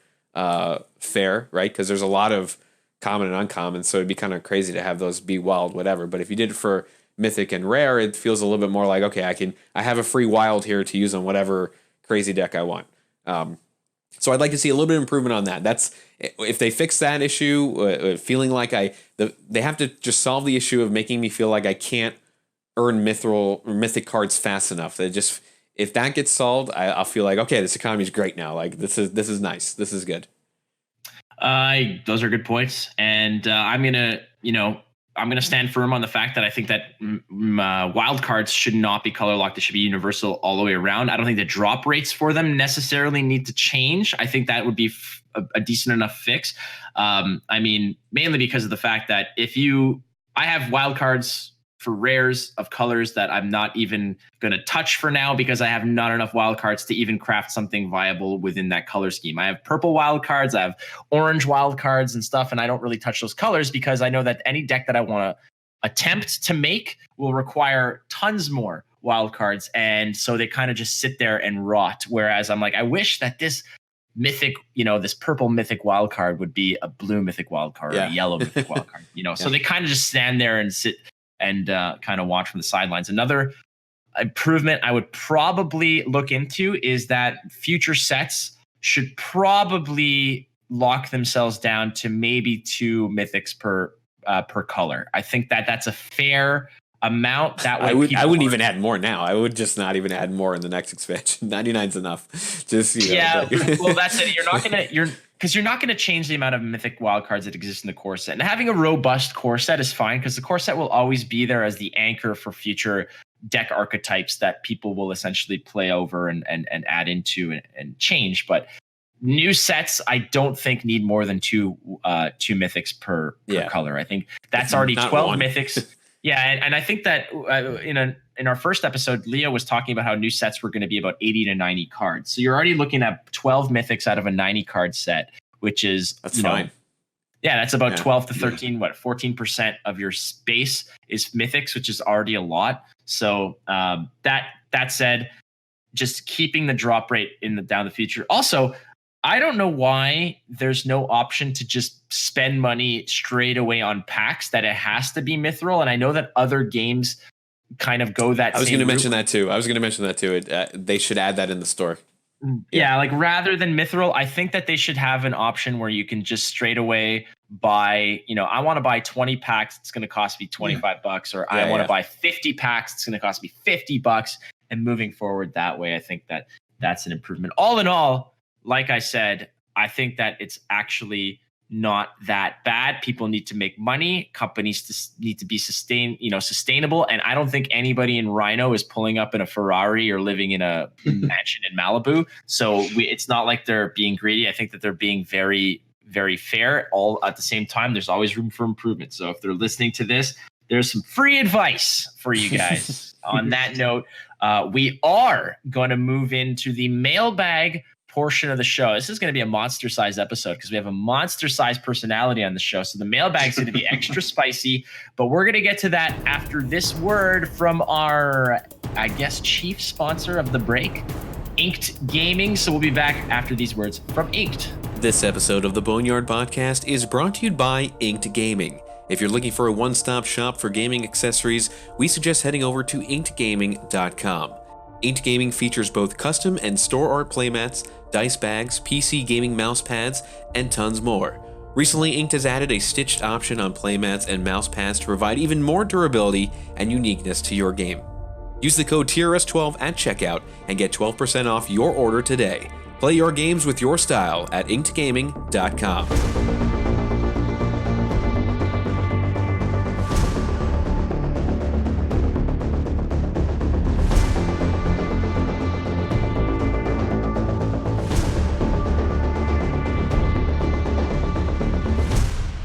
fair, right? Because there's a lot of common and uncommon, so it'd be kind of crazy to have those be wild, whatever. But if you did it for mythic and rare, it feels a little bit more like, okay, I have a free wild here to use on whatever crazy deck I want. So I'd like to see a little bit of improvement on that. That's if they fix that issue, feeling like they have to just solve the issue of making me feel like I can't earn mythic cards fast enough. If that gets solved, I'll feel like, okay, this economy is great now. Like this is nice. This is good.
Those are good points, and I'm gonna stand firm on the fact that I think that wild cards should not be color locked. They should be universal all the way around. I don't think the drop rates for them necessarily need to change. I think that would be a decent enough fix. Mainly because of the fact that I have wild cards for rares of colors that I'm not even going to touch for now because I have not enough wild cards to even craft something viable within that color scheme. I have purple wild cards, I have orange wild cards and stuff, and I don't really touch those colors because I know that any deck that I want to attempt to make will require tons more wild cards, and so they kind of just sit there and rot. Whereas I'm like, I wish that this mythic, this purple mythic wild card would be a blue mythic wild card or a yellow mythic wild card, So they kind of just stand there and sit and kind of watch from the sidelines. Another improvement I would probably look into is that future sets should probably lock themselves down to maybe 2 mythics per color. I think that's a fair amount. That way
I wouldn't even add more now. I would just not even add more in the next expansion. 99's enough. Just
well, that's it. You're not gonna change the amount of mythic wild cards that exist in the core set. And having a robust core set is fine because the core set will always be there as the anchor for future deck archetypes that people will essentially play over and add into and change. But new sets, I don't think need more than two mythics per color. I think that's already 12 mythics. Yeah, and I think that in our first episode, Leo was talking about how new sets were going to be about 80 to 90 cards. So you're already looking at 12 mythics out of a 90 card set, which is
fine.
Yeah, that's about 12 to 13, 14% of your space is mythics, which is already a lot. So that said, just keeping the drop rate down the future. Also, I don't know why there's no option to just spend money straight away on packs, that it has to be mithril. And I know that other games kind of go that.
I was going to mention that too. They should add that in the store.
Yeah, like rather than mithril, I think that they should have an option where you can just straight away buy, I want to buy 20 packs. It's going to cost me $25, or I want to buy 50 packs. It's going to cost me $50. And moving forward that way, I think that that's an improvement. All in all, like I said, I think that it's actually not that bad. People need to make money. Companies need to be sustainable. And I don't think anybody in Rhino is pulling up in a Ferrari or living in a mansion in Malibu. So it's not like they're being greedy. I think that they're being very, very fair. All at the same time, there's always room for improvement. So if they're listening to this, there's some free advice for you guys. On that note, we are going to move into the mailbag portion of the show. This is going to be a monster-sized episode because we have a monster-sized personality on the show. So the mailbag's going to be extra spicy, but we're going to get to that after this word from our, I guess, chief sponsor of the break, Inked Gaming. So we'll be back after these words from Inked.
This episode of the Boneyard Podcast is brought to you by Inked Gaming. If you're looking for a one-stop shop for gaming accessories, we suggest heading over to inkedgaming.com. Inked Gaming features both custom and store art playmats, dice bags, PC gaming mouse pads, and tons more. Recently, Inked has added a stitched option on playmats and mouse pads to provide even more durability and uniqueness to your game. Use the code TRS12 at checkout and get 12% off your order today. Play your games with your style at inkedgaming.com.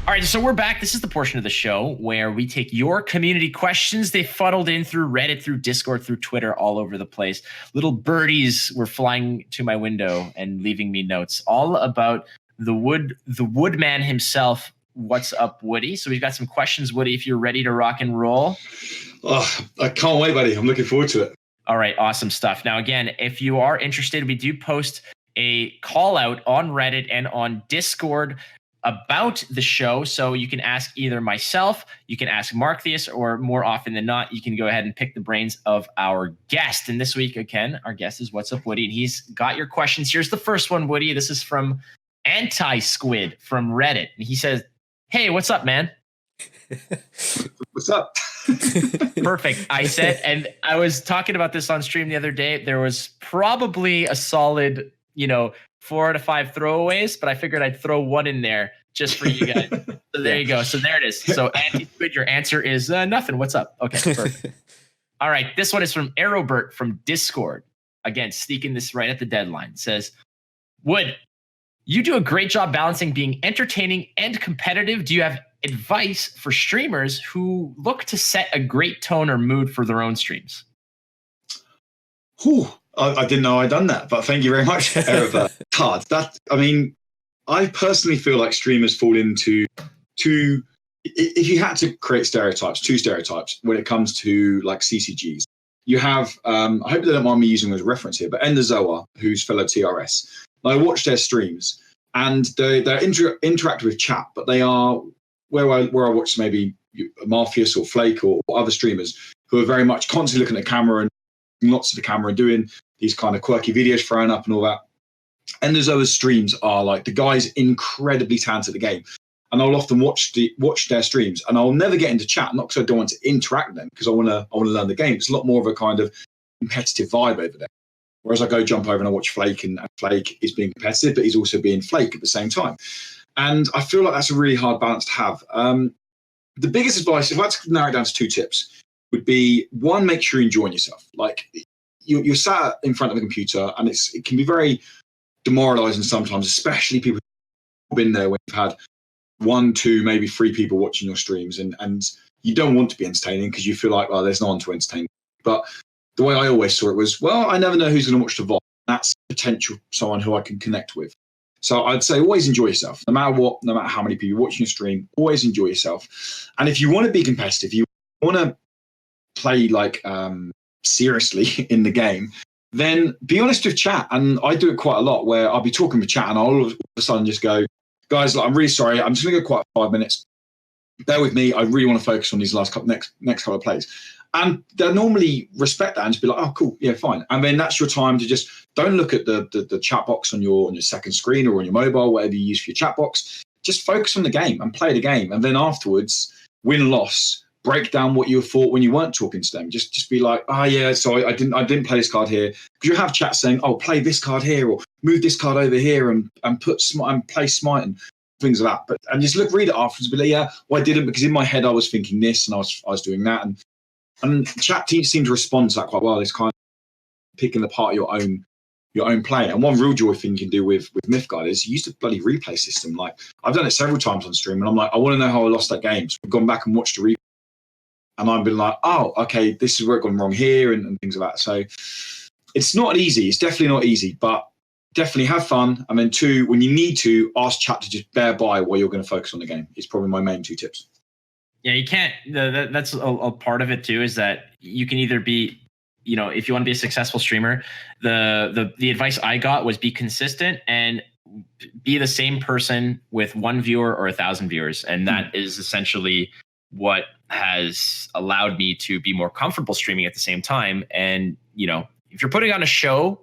All right, so we're back. This is the portion of the show where we take your community questions. They funneled in through Reddit, through Discord, through Twitter, all over the place. Little birdies were flying to my window and leaving me notes all about the woodman himself, What's Up Woody. So we've got some questions, Woody, if you're ready to rock and roll.
Oh, I can't wait, buddy. I'm looking forward to it.
All right, awesome stuff. Now, again, if you are interested, we do post a call out on Reddit and on Discord about the show. So you can ask either myself, you can ask Markthius, or more often than not, you can go ahead and pick the brains of our guest. And this week, again, our guest is What's Up Woody, and he's got your questions. Here's the first one, Woody. This is from Anti-Squid from Reddit. And he says, hey, what's up, man?
What's up?
Perfect. I said, and I was talking about this on stream the other day. There was probably a solid, 4 to 5 throwaways, but I figured I'd throw one in there just for you guys. So there you go. So there it is. So Anti-Squid, your answer is nothing. What's up? Okay, perfect. All right. This one is from Arrowbert from Discord. Again, sneaking this right at the deadline. It says, Wood, you do a great job balancing being entertaining and competitive. Do you have advice for streamers who look to set a great tone or mood for their own streams?
Whew, I didn't know I'd done that, but thank you very much. Hard. I personally feel like streamers fall into if you had to create two stereotypes when it comes to like CCGs. You have, I hope they don't mind me using as a reference here, but Enderzoa, who's fellow TRS. I watch their streams and they're interactive with chat, but they are where I watch maybe Markthius or Flake or other streamers who are very much constantly looking at the camera and lots of the camera and doing these kind of quirky videos thrown up and all that. Enderzoa's streams are like, the guy's incredibly talented at the game. And I'll often watch their streams, and I'll never get into chat, not because I don't want to interact with them, because I want to learn the game. It's a lot more of a kind of competitive vibe over there. Whereas I go jump over and I watch Flake, and Flake is being competitive, but he's also being Flake at the same time. And I feel like that's a really hard balance to have. The biggest advice, if I had to narrow it down to 2 tips, would be 1, make sure you're enjoying yourself. Like you're sat in front of a computer, and it can be very demoralizing sometimes, especially people who've been there when you've had 1, 2, maybe 3 people watching your streams, and you don't want to be entertaining because you feel like, well, there's no one to entertain. But the way I always saw it was, well, I never know who's going to watch the VOD. That's potential someone who I can connect with. So I'd say always enjoy yourself, no matter what, no matter how many people watching your stream, always enjoy yourself. And if you want to be competitive, you want to play like seriously in the game, then be honest with chat. And I do it quite a lot where I'll be talking with chat and I'll all of a sudden just go, guys, I'm really sorry. I'm just going to go quiet for 5 minutes. Bear with me. I really want to focus on these next couple of plays. And they'll normally respect that and just be like, oh, cool. Yeah, fine. And then that's your time to just don't look at the chat box on your second screen or on your mobile, whatever you use for your chat box. Just focus on the game and play the game. And then afterwards, win, loss, break down what you thought when you weren't talking to them. Just be like, oh, yeah, so I didn't play this card here. Because you have chat saying, oh, play this card here or move this card over here and play smite and things like that. And just read it afterwards and be like, yeah, well, I didn't because in my head I was thinking this and I was doing that. And chat seem to respond to that quite well. It's kind of picking apart your own play. And one real joy thing you can do with Mythgard is use the bloody replay system. Like I've done it several times on stream and I'm like, I want to know how I lost that game. So I've gone back and watched the replay. And I've been like, oh, okay, this is where it gone wrong here and things like that. So it's not easy. It's definitely not easy, but definitely have fun. And then 2, when you need to, ask chat to just bear by while you're going to focus on the game. It's probably my main 2 tips.
Yeah, you can't. That's a part of it too. Is that you can either be, if you want to be a successful streamer, the advice I got was be consistent and be the same person with 1 viewer or 1,000 viewers, and that is essentially what has allowed me to be more comfortable streaming at the same time. And if you're putting on a show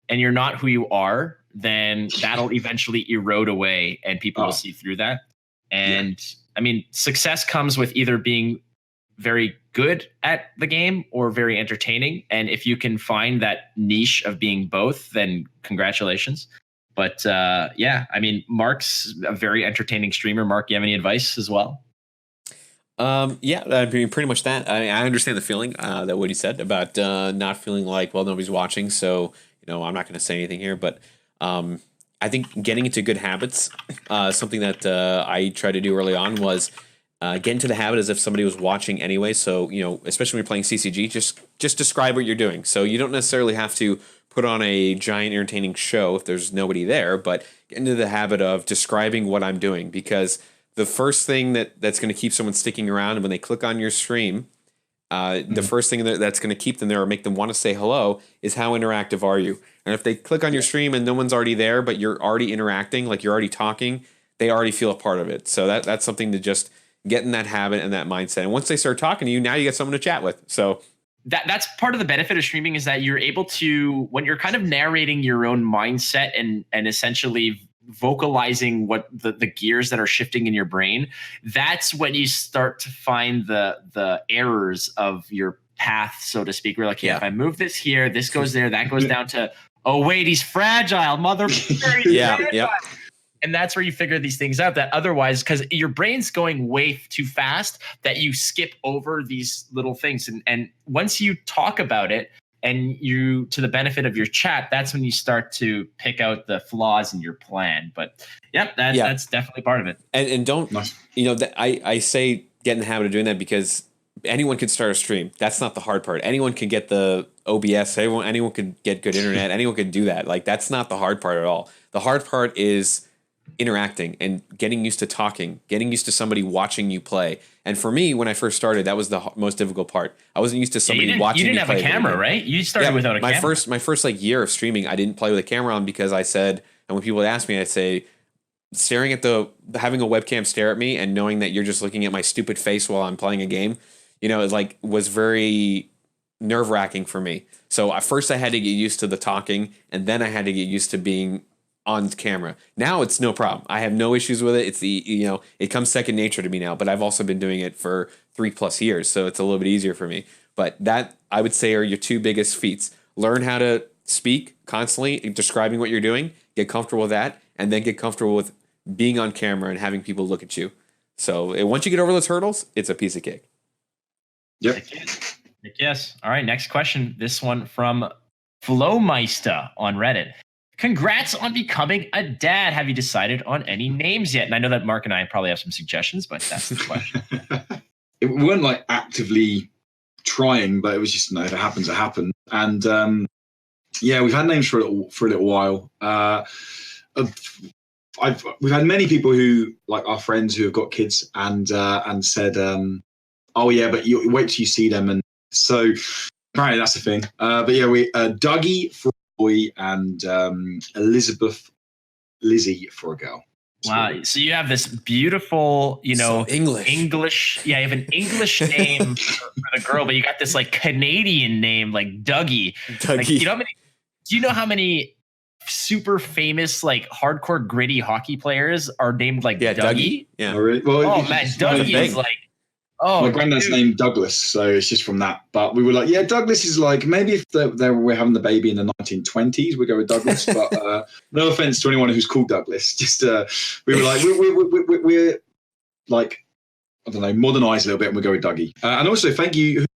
and you're not who you are, then that'll eventually erode away, and people will see through that. And I mean, success comes with either being very good at the game or very entertaining. And if you can find that niche of being both, then congratulations. But yeah, I mean, Mark's a very entertaining streamer. Mark, you have any advice as well?
Yeah, I mean, pretty much that. I understand the feeling that Woody said about not feeling like, well, nobody's watching, so I'm not going to say anything here. But I think getting into good habits, something that I tried to do early on was get into the habit as if somebody was watching anyway. So especially when you're playing CCG, just describe what you're doing. So you don't necessarily have to put on a giant entertaining show if there's nobody there, but get into the habit of describing what I'm doing, because the first thing that's going to keep someone sticking around when they click on your stream, the first thing that's going to keep them there or make them want to say hello is how interactive are you. And if they click on your stream and no one's already there, but you're already interacting, like you're already talking, they already feel a part of it. So that's something to just get in that habit and that mindset. And once they start talking to you, now you get someone to chat with. So
that's part of the benefit of streaming, is that you're able to, when you're kind of narrating your own mindset and essentially vocalizing what the gears that are shifting in your brain, that's when you start to find the errors of your path, so to speak. We're like, if I move this here, this goes there, that goes down to, oh wait, he's fragile, mother.
Yeah.
And that's where you figure these things out, that otherwise, because your brain's going way too fast, that you skip over these little things. And once you talk about it, and you, to the benefit of your chat, that's when you start to pick out the flaws in your plan. But that's definitely part of it.
And don't, I say get in the habit of doing that because anyone can start a stream. That's not the hard part. Anyone can get the OBS. Anyone can get good internet. Anyone can do that. Like, that's not the hard part at all. The hard part is interacting and getting used to talking, getting used to somebody watching you play. And for me, when I first started, that was the most difficult part. I wasn't used to somebody watching me play. You didn't have a
camera, right? You started without a camera.
My first like year of streaming, I didn't play with a camera on because I said, and when people would ask me, I'd say, staring at having a webcam stare at me and knowing that you're just looking at my stupid face while I'm playing a game, was very nerve-wracking for me. So at first I had to get used to the talking, and then I had to get used to being on camera. Now it's no problem. I have no issues with it. It's it comes second nature to me now, but I've also been doing it for 3+ years. So it's a little bit easier for me, but that I would say are your two biggest feats. Learn how to speak constantly, describing what you're doing, get comfortable with that, and then get comfortable with being on camera and having people look at you. So once you get over those hurdles, it's a piece of cake.
Yep.
Yes. All right. Next question. This one from Flowmeister on Reddit. Congrats on becoming a dad. Have you decided on any names yet? And I know that Mark and I probably have some suggestions, but that's the question.
We weren't like actively trying, but it was just, if it happens, it happened. And we've had names for a little while. We've had many people who, like our friends who have got kids and said, oh yeah, but you wait till you see them. And so apparently that's a thing. We Dougie for boy and Lizzie for a girl.
Wow. So you have this beautiful,
so
English. Yeah, you have an English name for the girl, but you got this like Canadian name, like Dougie. Like, do you know how many super famous, like hardcore gritty hockey players are named like Dougie?
Yeah.
Oh, really? Well,
man, Dougie is like,
my granddad's named Douglas, so it's just from that. But we were like, Douglas is like, maybe if we're having the baby in the 1920s, we go with Douglas. But no offense to anyone who's called Douglas. Just we were like, we're like, I don't know, modernize a little bit, and we go with Dougie. And also, thank you. Who's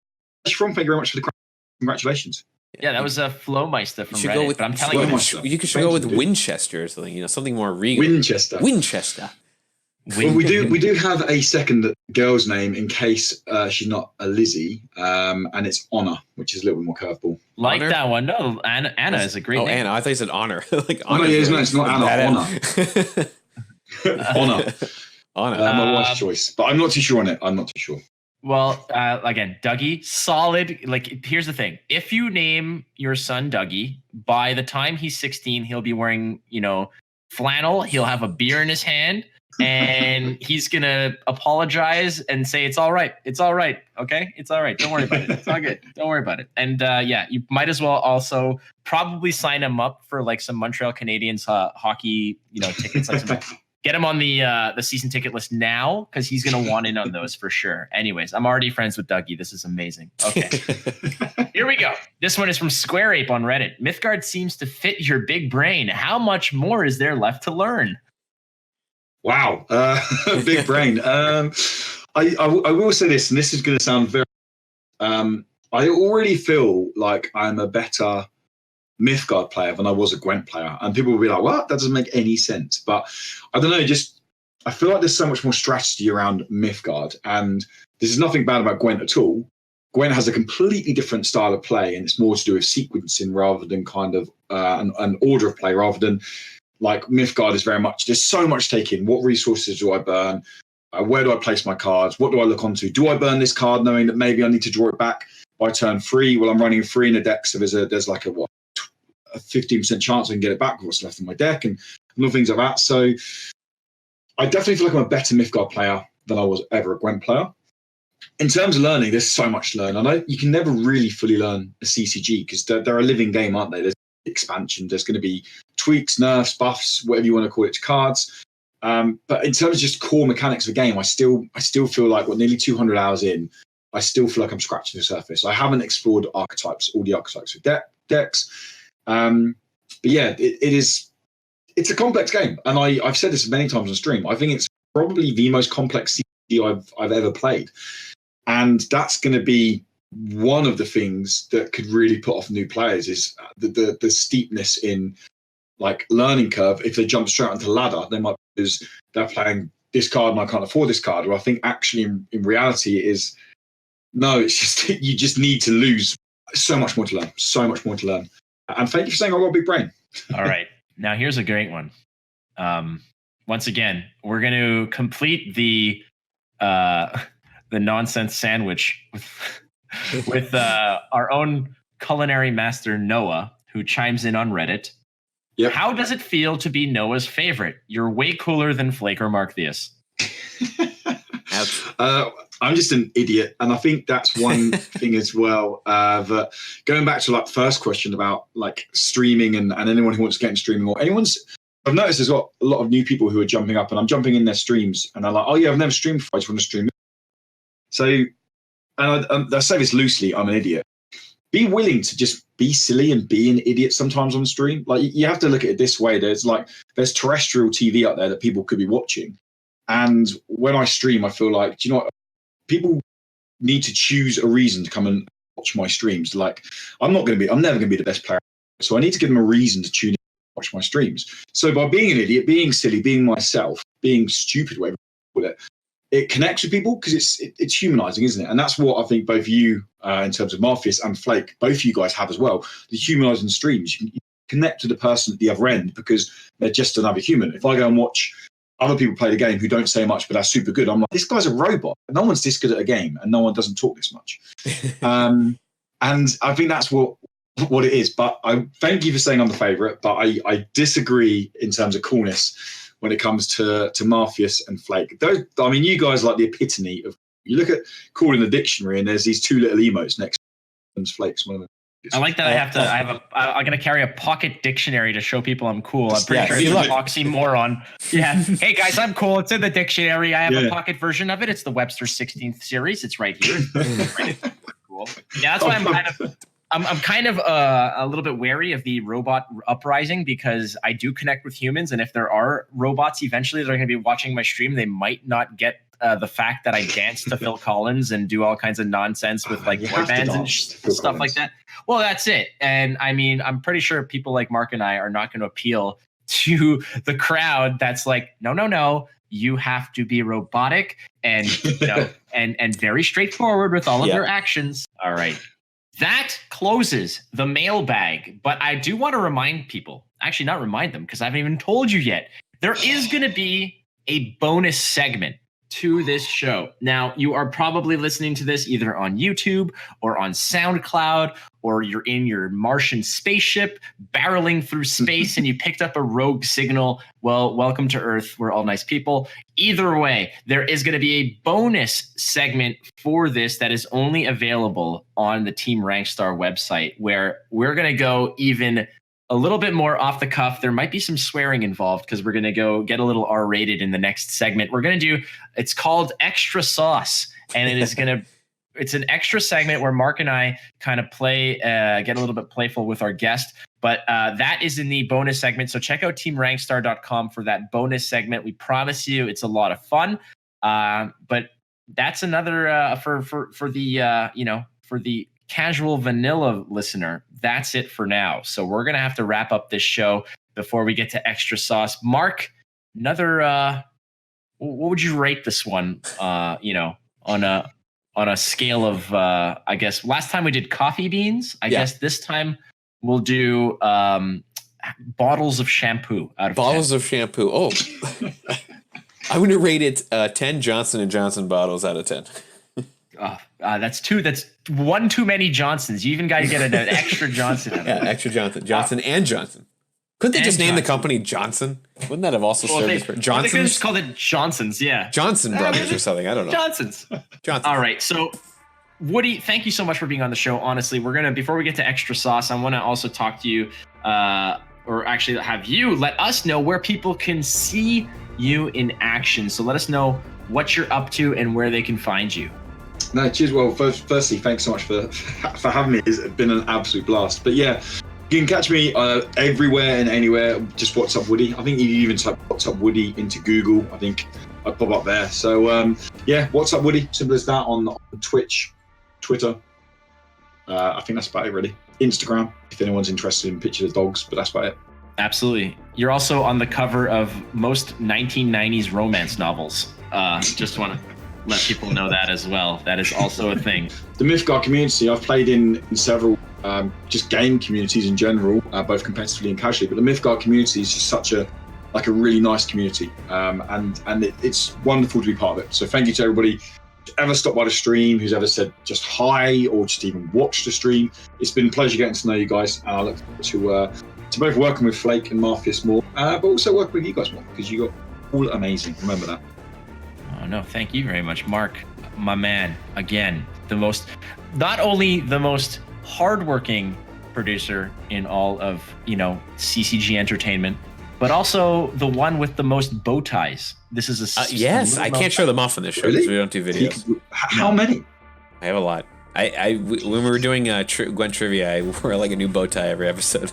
she from? Thank you very much for the congratulations.
Yeah, that was a Flowmeister from Reddit. But I'm telling
you should go with Winchester or something. Something more regal.
Winchester. Well, we do have a second girl's name in case she's not a Lizzie, and it's Honor, which is a little bit more curveball.
Like
Honor?
That one. No, Anna is a great name.
Anna. I thought you said Honor. Like
Honor. It's not Anna. Honor.
Honor.
My wife's choice, but I'm not too sure on it. I'm not too sure.
Well, again, Dougie, solid. Like, here's the thing: if you name your son Dougie, by the time he's 16, he'll be wearing, flannel. He'll have a beer in his hand. And he's gonna apologize and say it's all right. It's all right. Okay, it's all right. Don't worry about it. It's all good. Don't worry about it. And you might as well also probably sign him up for like some Montreal Canadiens hockey, tickets. Like get him on the season ticket list now because he's gonna want in on those for sure. Anyways, I'm already friends with Dougie. This is amazing. Okay, here we go. This one is from Square Ape on Reddit. Mythgard seems to fit your big brain. How much more is there left to learn?
Wow, big brain. I will say this, and this is going to sound very. I already feel like I'm a better Mythgard player than I was a Gwent player, and people will be like, "What? That doesn't make any sense." But I don't know. I feel like there's so much more strategy around Mythgard, and this is nothing bad about Gwent at all. Gwent has a completely different style of play, and it's more to do with sequencing rather than kind of an order of play, rather than. Like Mythgard is very much, there's so much taking. What resources do I burn? Where do I place my cards? What do I look onto? Do I burn this card knowing that maybe I need to draw it back by turn 3? Well, I'm running 3 in a deck, so there's like a 15% chance I can get it back with what's left in my deck and little things like that. So I definitely feel like I'm a better Mythgard player than I was ever a Gwent player. In terms of learning, there's so much to learn. I know you can never really fully learn a CCG because they're a living game, aren't they? There's expansion, there's going to be tweaks, nerfs, buffs, whatever you want to call it, to cards. But in terms of just core mechanics of the game, I still feel like, nearly 200 hours in, I still feel like I'm scratching the surface. I haven't explored archetypes, all the archetypes of decks. But yeah, it's a complex game, and I've said this many times on stream. I think it's probably the most complex CCG I've ever played, and that's going to be one of the things that could really put off new players is the steepness in like learning curve. If they jump straight onto the ladder, they might, because they're playing this card and I can't afford this card. Or I think actually in reality it is, no, it's just you just need to lose so much more to learn. And thank you for saying I've got a big brain.
All right. Now here's a great one. Once again, we're going to complete the nonsense sandwich with our own culinary master, Noah, who chimes in on Reddit.
Yep.
How does it feel to be Noah's favorite? You're way cooler than Flake or Markthius.
I'm just an idiot, and I think that's one thing as well. That going back to like the first question about like streaming and anyone who wants to get in streaming, or I've noticed there's got a lot of new people who are jumping up, and I'm jumping in their streams, and they're like, "Oh yeah, I've never streamed before. I just want to stream." So, and I say this loosely, I'm an idiot. Be willing to just be silly and be an idiot sometimes on stream. Like you have to look at it this way. There's terrestrial TV out there that people could be watching. And when I stream, I feel like, do you know what? People need to choose a reason to come and watch my streams. Like I'm never going to be the best player. So I need to give them a reason to tune in and watch my streams. So by being an idiot, being silly, being myself, being stupid, whatever you call it, it connects with people because it's humanizing, isn't it? And that's what I think both you, in terms of Markthius and Flake, both you guys have as well. The humanizing streams, you can connect to the person at the other end because they're just another human. If I go and watch other people play the game who don't say much but are super good, I'm like, this guy's a robot. No one's this good at a game, and no one doesn't talk this much. And I think that's what it is. But I thank you for saying I'm the favorite, but I disagree in terms of coolness when it comes to Markthius and Flake. I mean, you guys are like the epitome of. You look at cool in the dictionary, and there's these two little emotes next to Flake's one of them.
I like that. I'm gonna carry a pocket dictionary to show people I'm cool. I'm pretty sure it's an oxymoron. Yeah. Hey guys, I'm cool. It's in the dictionary. I have a pocket version of it. It's the Webster's 16th series. It's right here. Cool. Yeah, that's why I'm kind of a little bit wary of the robot uprising because I do connect with humans, and if there are robots eventually that are going to be watching my stream, they might not get the fact that I dance to Phil Collins and do all kinds of nonsense with like boy bands and stuff like that. Well, that's it. And I mean, I'm pretty sure people like Mark and I are not going to appeal to the crowd that's like, no, you have to be robotic and and very straightforward with all of your actions. All right. That closes the mailbag, but I do want to remind people, actually not remind them because I haven't even told you yet. There is going to be a bonus segment to this show. Now, you are probably listening to this either on YouTube or on SoundCloud, or you're in your Martian spaceship barreling through space and you picked up a rogue signal. Well, welcome to Earth. We're all nice people. Either way, there is going to be a bonus segment for this that is only available on the Team Rankstar website, where we're going to go even a little bit more off the cuff. There might be some swearing involved because we're going to go get a little R-rated in the next segment. We're going to do, it's called Extra Sauce, and it is going to, it's an extra segment where Mark and I kind of play, get a little bit playful with our guest, but that is in the bonus segment. So check out teamrankstar.com for that bonus segment. We promise you it's a lot of fun. But that's another, for the casual vanilla listener, that's it for now. So we're going to have to wrap up this show before we get to Extra Sauce. Mark, another, what would you rate this one, on a scale of, I guess last time we did coffee beans. I guess this time we'll do bottles of shampoo out of
bottles 10. Of shampoo. Oh, I'm going to rate it 10 Johnson & Johnson bottles out of 10.
That's two. That's one too many Johnsons. You even got to get an extra Johnson.
Yeah, extra Johnson. Johnson and Johnson. Couldn't they just name the company Johnson? Wouldn't that have also served as Johnson's?
They just called it Johnson's, yeah.
Johnson Brothers or something. I don't know.
Johnson's. All right. So, Woody, thank you so much for being on the show. Honestly, before we get to extra sauce, I want to also talk to you, or actually have you let us know where people can see you in action. So let us know what you're up to and where they can find you.
No, cheers. Well, firstly, thanks so much for having me. It's been an absolute blast. But yeah, you can catch me everywhere and anywhere. Just WhatsUpWoody. I think you even type WhatsUpWoody into Google. I think I pop up there. So yeah, WhatsUpWoody. Simple as that on Twitch, Twitter. I think that's about it, really. Instagram, if anyone's interested in pictures of dogs, but that's about it.
Absolutely. You're also on the cover of most 1990s romance novels. Just want to let people know that as well. That is also a thing.
The Mythgard community, I've played in several just game communities in general, both competitively and casually, but the Mythgard community is just such a really nice community, and it's wonderful to be part of it. So thank you to everybody who's ever stopped by the stream, who's ever said just hi or just even watched the stream. It's been a pleasure getting to know you guys, and I look forward to both working with Flake and Markthius more, but also working with you guys more, because you got all amazing. Remember that.
Oh, no, thank you very much, Mark, my man. Again, not only the most hardworking producer in all of, CCG entertainment, but also the one with the most bow ties. This is a
yes, I can't show them off on this show because we don't do videos.
How many?
I have a lot. When we were doing Gwent trivia, I wore like a new bow tie every episode.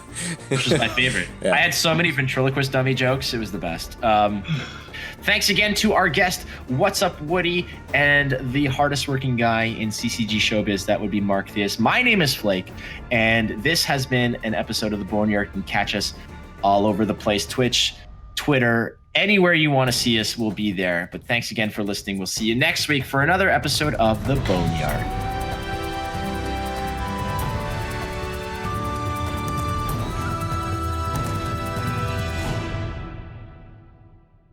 Which is my favorite. Yeah. I had so many ventriloquist dummy jokes. It was the best. Thanks again to our guest, WhatsUpWoody, and the hardest working guy in CCG showbiz. That would be Markthius. My name is Flake, and this has been an episode of the Boneyard. You can catch us all over the place. Twitch, Twitter, anywhere you want to see us, we'll be there. But thanks again for listening. We'll see you next week for another episode of the Boneyard.